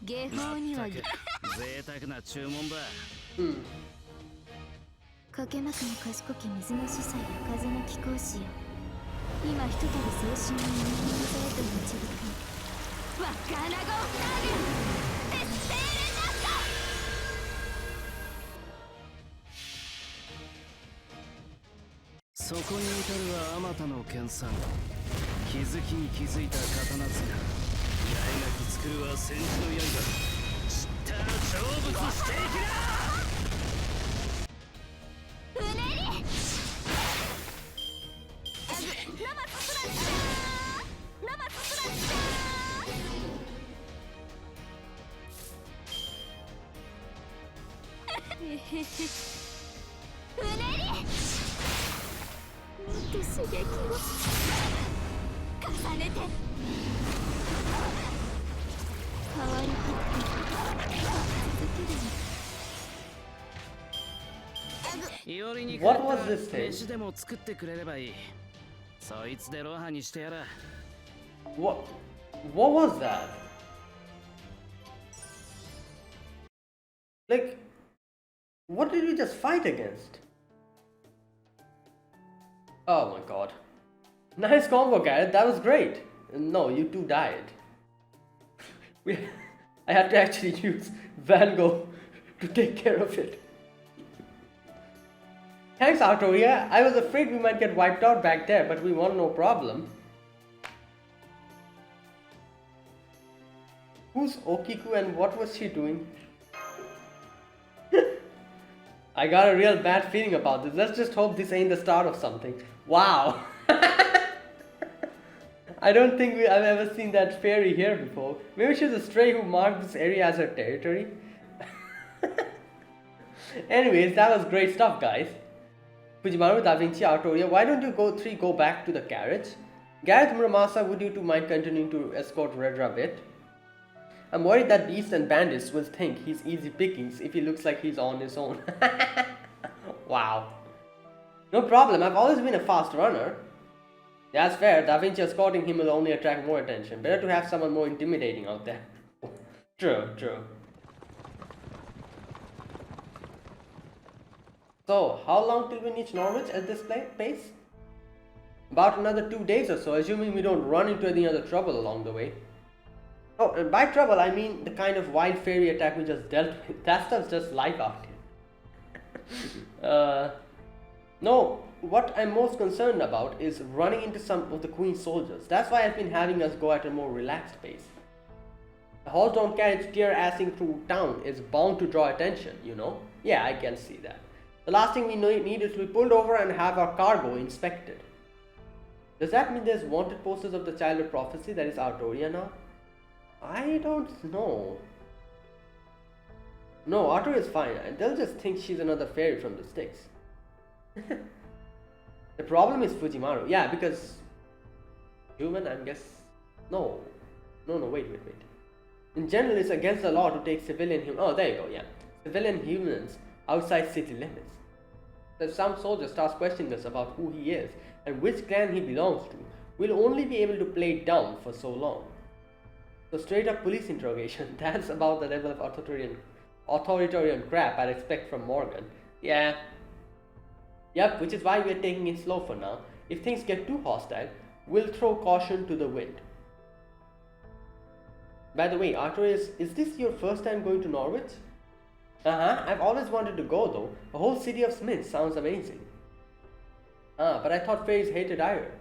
下方には贅沢な注文だ かけまくの賢き水の司祭や風の貴公子よ今ひとたび青春の人間のへと導く若穴子をなるエスペーレナそこに至るはあまたの剣さん気づきに気づいた刀塚八重垣作るは戦士の刃知ったら成仏していきなうねりラマススラッシャーラマススラッシャーうねり見て刺激を重ねて変わりきって続けるいおりに What was this thing? 飯でも作ってくれればいいそいつでロハにしてやら What was that? Like, what did we just fight against? Oh my god. Nice combo, Garrett. That was great. No, you two died. I had to actually use Van Gogh to take care of it. Thanks, Artoria. I was afraid we might get wiped out back there, but we won no problem. Who's Okiku and what was she doing? I got a real bad feeling about this. Let's just hope this ain't the start of something. Wow. I don't think I've ever seen that fairy here before. Maybe she's a stray who marked this area as her territory. Anyways, that was great stuff, guys. Fujimaru, Da Vinci, Artoria, why don't you go back to the carriage? Gareth Muramasa, would you two mind continuing to escort Redra a bit? I'm worried that Beast and Bandits will think he's easy pickings if he looks like he's on his own. Wow. No problem, I've always been a fast runner. That's fair, Da Vinci escorting him will only attract more attention. Better to have someone more intimidating out there. True. So, how long till we reach Norwich at this pace? About another 2 days or so, assuming we don't run into any other trouble along the way. Oh, and by trouble I mean the kind of wild fairy attack we just dealt with. That stuff's just life out here. No, what I'm most concerned about is running into some of the Queen's soldiers. That's why I've been having us go at a more relaxed pace. A horse-drawn carriage tear-assing through town is bound to draw attention, you know? Yeah, I can see that. The last thing we need is to be pulled over and have our cargo inspected. Does that mean there's wanted posters of the Child of Prophecy that is Artoria now? I don't know. No, Artoria is fine. They'll just think she's another fairy from the sticks. The problem is Fujimaru. Yeah, because human, I guess. No, wait. In general, it's against the law to take civilian humans. Oh, there you go, yeah. Civilian humans outside city limits. If some soldier starts questioning us about who he is and which clan he belongs to, we'll only be able to play it down for so long. So straight up police interrogation, that's about the level of authoritarian crap I'd expect from Morgan. Yeah. Yep, which is why we're taking it slow for now. If things get too hostile, we'll throw caution to the wind. By the way, Artoria, is this your first time going to Norwich? I've always wanted to go though. A whole city of smiths sounds amazing. But I thought fairies hated iron.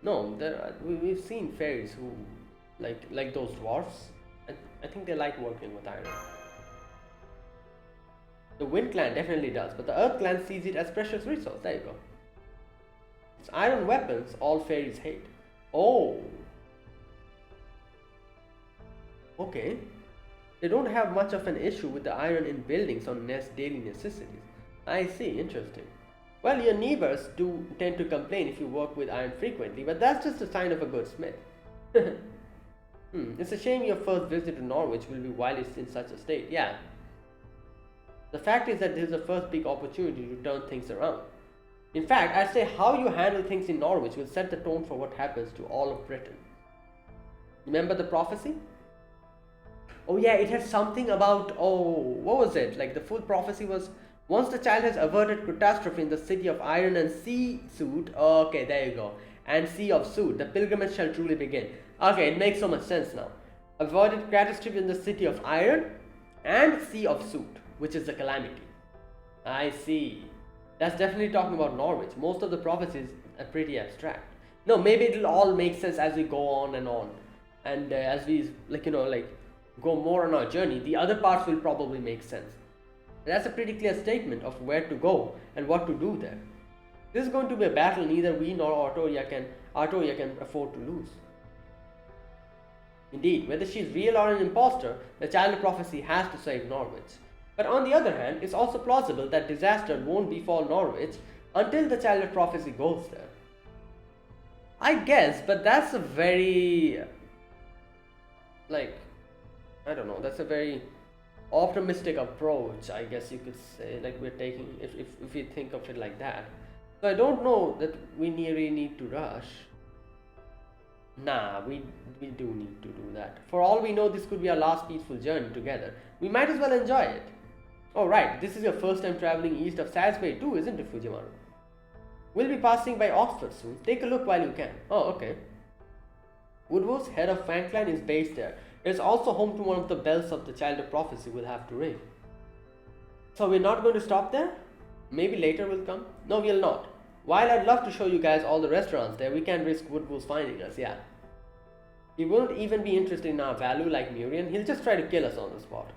No, we've seen fairies who, like those dwarfs. I think they like working with iron. The Wind Clan definitely does, but the Earth Clan sees it as precious resource. There you go. It's iron weapons all fairies hate. Oh. Okay. They don't have much of an issue with the iron in buildings or daily necessities. I see, interesting. Well, your neighbors do tend to complain if you work with iron frequently, but that's just a sign of a good smith. It's a shame your first visit to Norwich will be while it's in such a state. Yeah. The fact is that this is the first big opportunity to turn things around. In fact, I'd say how you handle things in Norwich will set the tone for what happens to all of Britain. Remember the prophecy? Oh yeah, it had something about, what was it? Like the full prophecy was, once the child has averted catastrophe in the city of iron and sea suit, okay, there you go, and sea of suit, the pilgrimage shall truly begin. Okay, it makes so much sense now. Avoided catastrophe in the city of iron and sea of suit, which is the calamity. I see. That's definitely talking about Norwich. Most of the prophecies are pretty abstract. No, maybe it'll all make sense as we go on. And as we, go more on our journey, the other parts will probably make sense. That's a pretty clear statement of where to go and what to do there. This is going to be a battle neither we nor Artoria can afford to lose. Indeed, whether she's real or an imposter, the Child of Prophecy has to save Norwich. But on the other hand, it's also plausible that disaster won't befall Norwich until the Child of Prophecy goes there. I guess, but that's a very, that's a very optimistic approach, I guess you could say, we're taking, if we think of it like that. So I don't know that we really need to rush. Nah, we do need to do that. For all we know, this could be our last peaceful journey together. We might as well enjoy it. Oh right, this is your first time traveling east of Salisbury too, isn't it, Fujimaru? We'll be passing by Oxford soon. Take a look while you can. Oh, okay. Woodward's head of Fan Clan is based there. It's also home to one of the bells of the Child of Prophecy we'll have to ring. So we're not going to stop there? Maybe later we'll come? No, we'll not. While I'd love to show you guys all the restaurants there, we can't risk Woodwolves finding us, yeah. He won't even be interested in our value like Murian, he'll just try to kill us on the spot.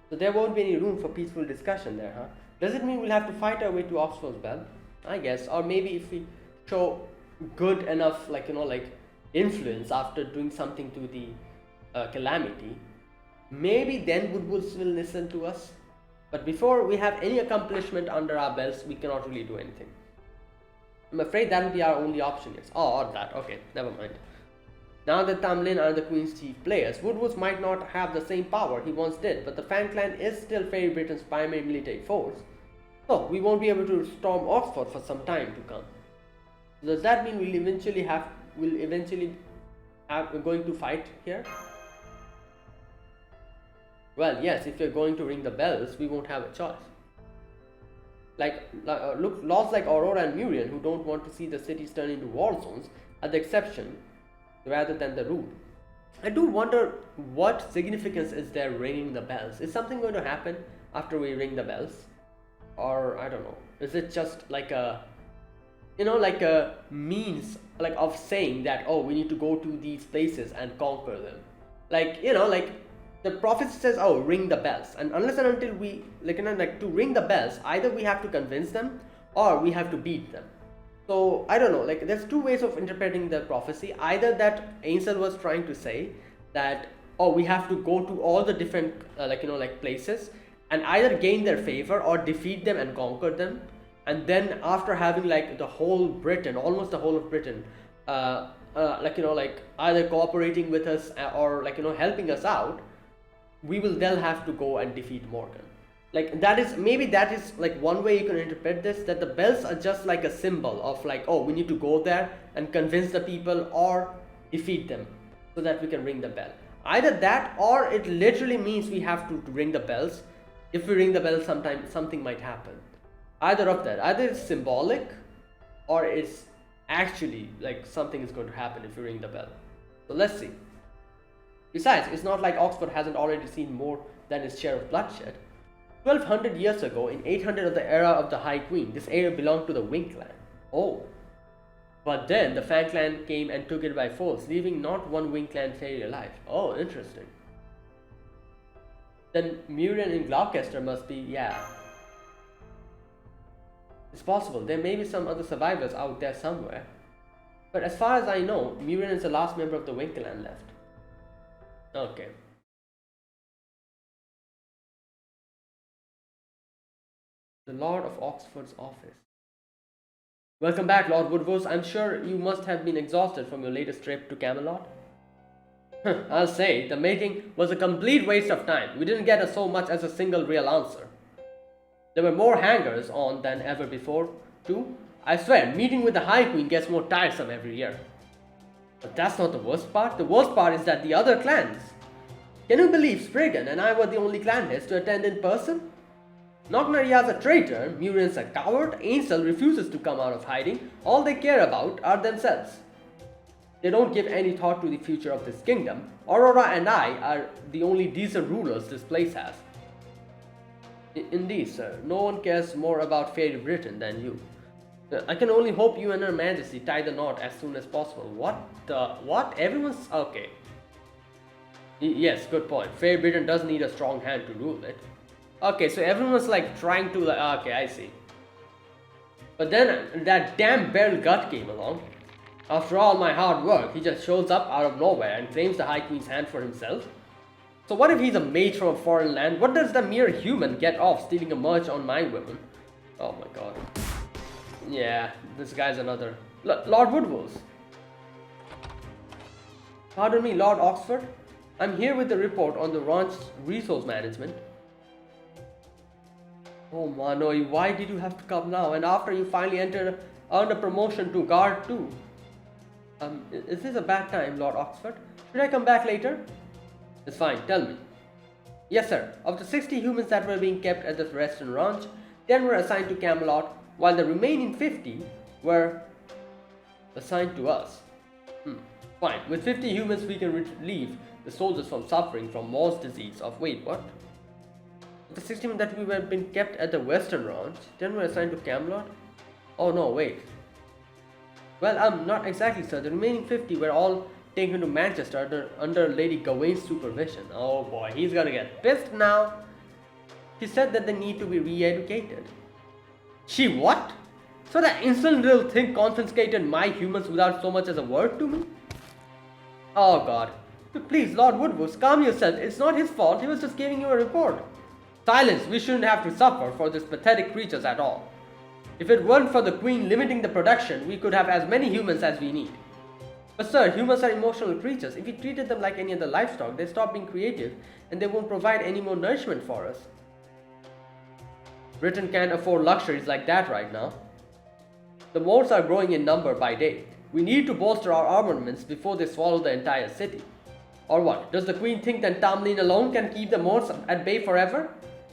So there won't be any room for peaceful discussion there, huh? Does it mean we'll have to fight our way to Lostbelt? I guess. Or maybe if we show good enough, influence after doing something to the Calamity, maybe then Woodwolves will listen to us. But before we have any accomplishment under our belts, we cannot really do anything. I'm afraid that will be our only option, yes. Oh, or that. Okay, never mind. Now that Tamlin are the Queen's chief players, Woodwolves might not have the same power he once did, but the Fang Clan is still Fairy Britain's primary military force, so we won't be able to storm Oxford for some time to come. Does that mean we're going to fight here? Well, yes, if you're going to ring the bells, we won't have a choice. Look, laws like Aurora and Murian, who don't want to see the cities turn into war zones, are the exception rather than the rule. I do wonder what significance is there ringing the bells. Is something going to happen after we ring the bells? Or, I don't know, is it just like a means of saying that, oh, we need to go to these places and conquer them? The prophet says, oh, ring the bells, and unless and until we to ring the bells, either we have to convince them or we have to beat them. So I don't know, there's two ways of interpreting the prophecy. Either that Ansel was trying to say that, oh, we have to go to all the different places and either gain their favor or defeat them and conquer them, and then after having the whole Britain, almost the whole of Britain, either cooperating with us or helping us out, we will then have to go and defeat Morgan. That is one way you can interpret this, that the bells are just like a symbol of oh, we need to go there and convince the people or defeat them so that we can ring the bell. Either that, or it literally means we have to ring the bells. If we ring the bell, sometimes something might happen. Either of that, either it's symbolic or it's actually something is going to happen if we ring the bell. So let's see. Besides, it's not like Oxford hasn't already seen more than its share of bloodshed. 1200 years ago, in 800 of the era of the High Queen, this area belonged to the Wing Clan. Oh. But then the Fang Clan came and took it by force, leaving not one Wing Clan fairy alive. Oh, interesting. Then Murian in Gloucester must be, yeah. It's possible, there may be some other survivors out there somewhere. But as far as I know, Murian is the last member of the Wing Clan left. Okay. The Lord of Oxford's office. Welcome back, Lord Woodwolves. I'm sure you must have been exhausted from your latest trip to Camelot. I'll say, the meeting was a complete waste of time. We didn't get so much as a single real answer. There were more hangers on than ever before, too. I swear, meeting with the High Queen gets more tiresome every year. But that's not the worst part. The worst part is that the other clans. Can you believe Spriggan and I were the only clan heads to attend in person? Knocknaria's a traitor, Murian's a coward, Ansel refuses to come out of hiding, all they care about are themselves. They don't give any thought to the future of this kingdom. Aurora and I are the only decent rulers this place has. Indeed, sir, no one cares more about Fairy Britain than you. I can only hope you and Her Majesty tie the knot as soon as possible. What? Everyone's... okay. Yes, good point. Fairy Britain does need a strong hand to rule it. Okay, so everyone's trying to okay, I see. But then that damn Beryl Gut came along. After all my hard work, he just shows up out of nowhere and claims the High Queen's hand for himself. So what if he's a mage from a foreign land? What does the mere human get off stealing a merch on my women? Oh my god. Yeah, this guy's another... Lord Woodwolves. Pardon me, Lord Oxford. I'm here with the report on the ranch's resource management. Oh Manoi, why did you have to come now? And after you finally earned a promotion to guard too? Is this a bad time, Lord Oxford? Should I come back later? It's fine, tell me. Yes, sir. Of the 60 humans that were being kept at the Western Ranch, 10 were assigned to Camelot, while the remaining 50 were assigned to us. Fine. With 50 humans, we can relieve the soldiers from suffering from Morse disease of... Wait, what? The 16 that we were being kept at the Western Ranch, then were assigned to Camelot? Oh no, wait. Well, I'm not exactly sure. The remaining 50 were all taken to Manchester under Lady Gawain's supervision. Oh boy, he's gonna get pissed now. She said that they need to be re-educated. She what? So that insolent little thing confiscated my humans without so much as a word to me? Oh god. Please, Lord Woodward, calm yourself. It's not his fault. He was just giving you a report. Silence. We shouldn't have to suffer for these pathetic creatures at all. If it weren't for the Queen limiting the production, we could have as many humans as we need. But sir, humans are emotional creatures. If we treated them like any other livestock, they stop being creative and they won't provide any more nourishment for us. Britain can't afford luxuries like that right now. The Moors are growing in number by day. We need to bolster our armaments before they swallow the entire city. Or what? Does the Queen think that Tamlin alone can keep the Moors at bay forever?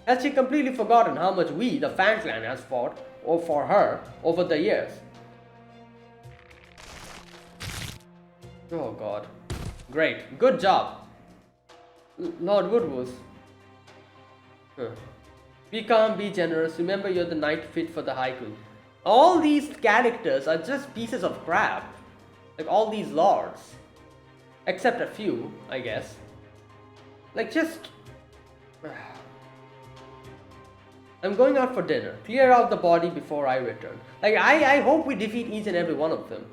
Has she completely forgotten how much we, the Fan Clan, has fought for her over the years? Oh god. Great. Good job. Lord Woodward. Be calm, be generous. Remember you're the knight fit for the haiku. All these characters are just pieces of crap. Like all these lords. Except a few, I guess. Like just... I'm going out for dinner. Clear out the body before I return. Like I hope we defeat each and every one of them.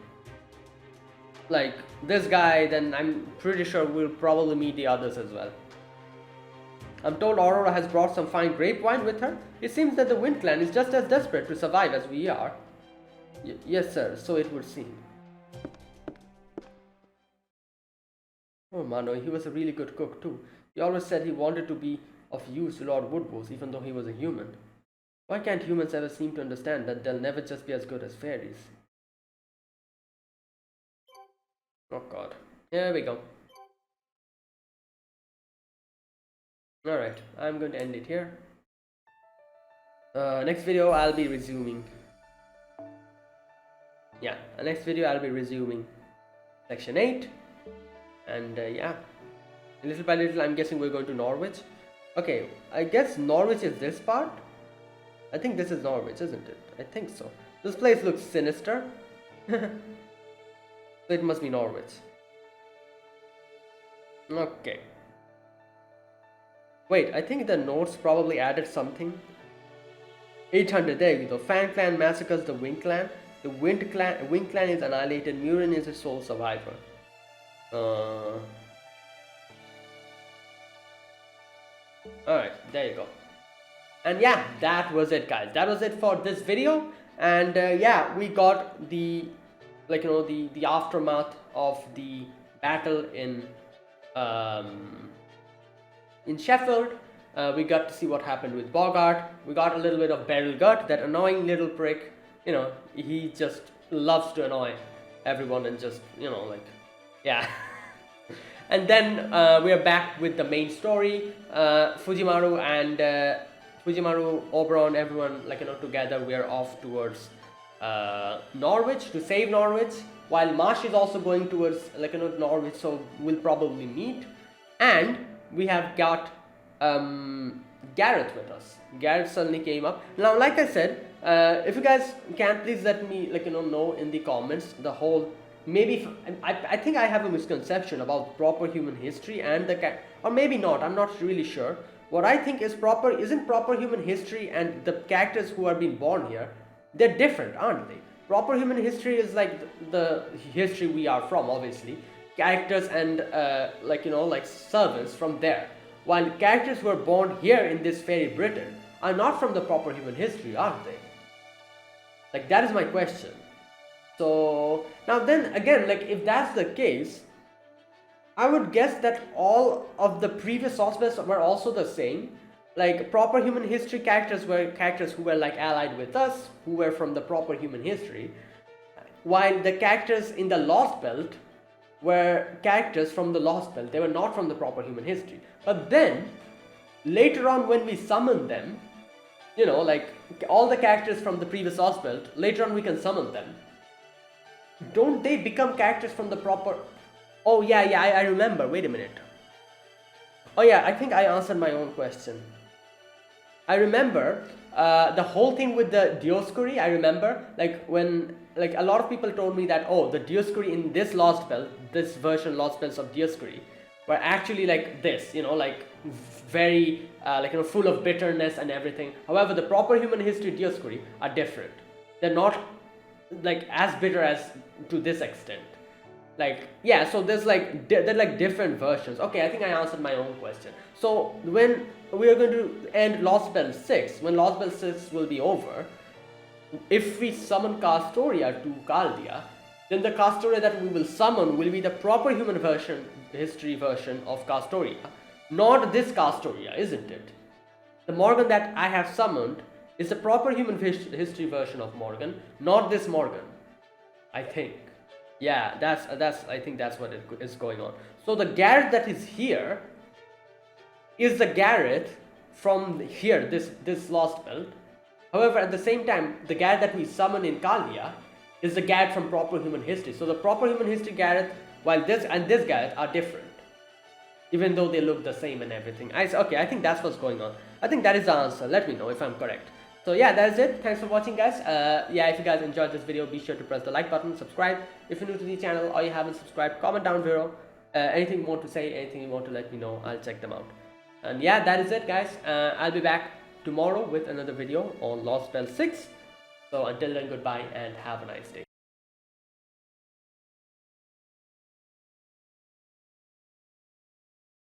Like this guy, then I'm pretty sure we'll probably meet the others as well. I'm told Aurora has brought some fine grape wine with her. It seems that the Wind Clan is just as desperate to survive as we are. Yes sir, so it would seem. Oh Mano, he was a really good cook too. He always said he wanted to be of use to Lord Woodward even though he was a human. Why can't humans ever seem to understand that they'll never just be as good as fairies? Oh god. Here we go. Alright, I'm going to end it here. Next video I'll be resuming. Yeah, next video I'll be resuming section 8. And yeah, little by little I'm guessing we're going to Norwich. Okay, I guess Norwich is this part. I think this is Norwich, isn't it? I think so. This place looks sinister. So it must be Norwich. Okay. Wait, I think the notes probably added something. 800, there you go. Fan Clan massacres the Wind Clan. The Wind Clan is annihilated. Murin is a sole survivor. Alright, there you go. And yeah, that was it guys. That was it for this video. And yeah, we got the, like, you know, the aftermath of the battle in Sheffield. We got to see what happened with Bogart. We got a little bit of Beryl Gut, that annoying little prick. You know, he just loves to annoy everyone and just, you know, like, yeah. And then we are back with the main story. Fujimaru and Fujimaru, Oberon, everyone, like, you know, together we are off towards Norwich to save Norwich, while Marsh is also going towards, like, you know, Norwich, so we'll probably meet. And we have got Gareth with us. Gareth suddenly came up. Now, like I said, if you guys can, please let me, like, you know in the comments the whole, maybe I think I have a misconception about proper human history and the or maybe not, I'm not really sure. What I think is proper isn't proper human history, and the characters who are being born here, they're different, aren't they? Proper human history is like the history we are from, obviously. Characters and like, you know, like servants from there. While characters who are born here in this fairy Britain are not from the proper human history, aren't they? Like, that is my question. So now then again, like, if that's the case, I would guess that all of the previous Lostbelts were also the same. Like, proper human history characters were characters who were like allied with us, who were from the proper human history, while the characters in the Lostbelt were characters from the Lostbelt. They were not from the proper human history. But then later on, when we summon them, you know, like all the characters from the previous Lostbelt, later on we can summon them. Don't they become characters from the proper... Oh yeah, I remember. Wait a minute. Oh yeah, I think I answered my own question. I remember the whole thing with the Dioscuri. I remember like when like a lot of people told me that, oh, the Dioscuri in this Lostbelt, this version Lostbelts of Dioscuri were actually like this, you know, like very like, you know, full of bitterness and everything. However, the proper human history Dioscuri are different. They're not like as bitter as to this extent. Like, yeah, so there's like they're like different versions. Okay, I think I answered my own question. So when we are going to end Lostbelt 6, when Lostbelt 6 will be over, if we summon Castoria to Caldia, then the Castoria that we will summon will be the proper human version, history version of Castoria, not this Castoria, isn't it? The Morgan that I have summoned is the proper human history version of Morgan, not this Morgan, I think. Yeah, that's I think that's what is going on. So the Garrett that is here is the Garrett from here, this Lostbelt. However, at the same time, the Garrett that we summon in Kalia is the Garrett from proper human history. So the proper human history Garrett, while this and this Garrett are different, even though they look the same and everything. Okay, I think that's what's going on. I think that is the answer. Let me know if I'm correct. So yeah, that is it. Thanks for watching, guys. Yeah, if you guys enjoyed this video, be sure to press the like button, subscribe if you're new to the channel or you haven't subscribed. Comment down below anything you want to say, anything you want to let me know. I'll check them out. And yeah, that is it, guys. I'll be back tomorrow with another video on Lostbelt 6. So until then, goodbye and have a nice day.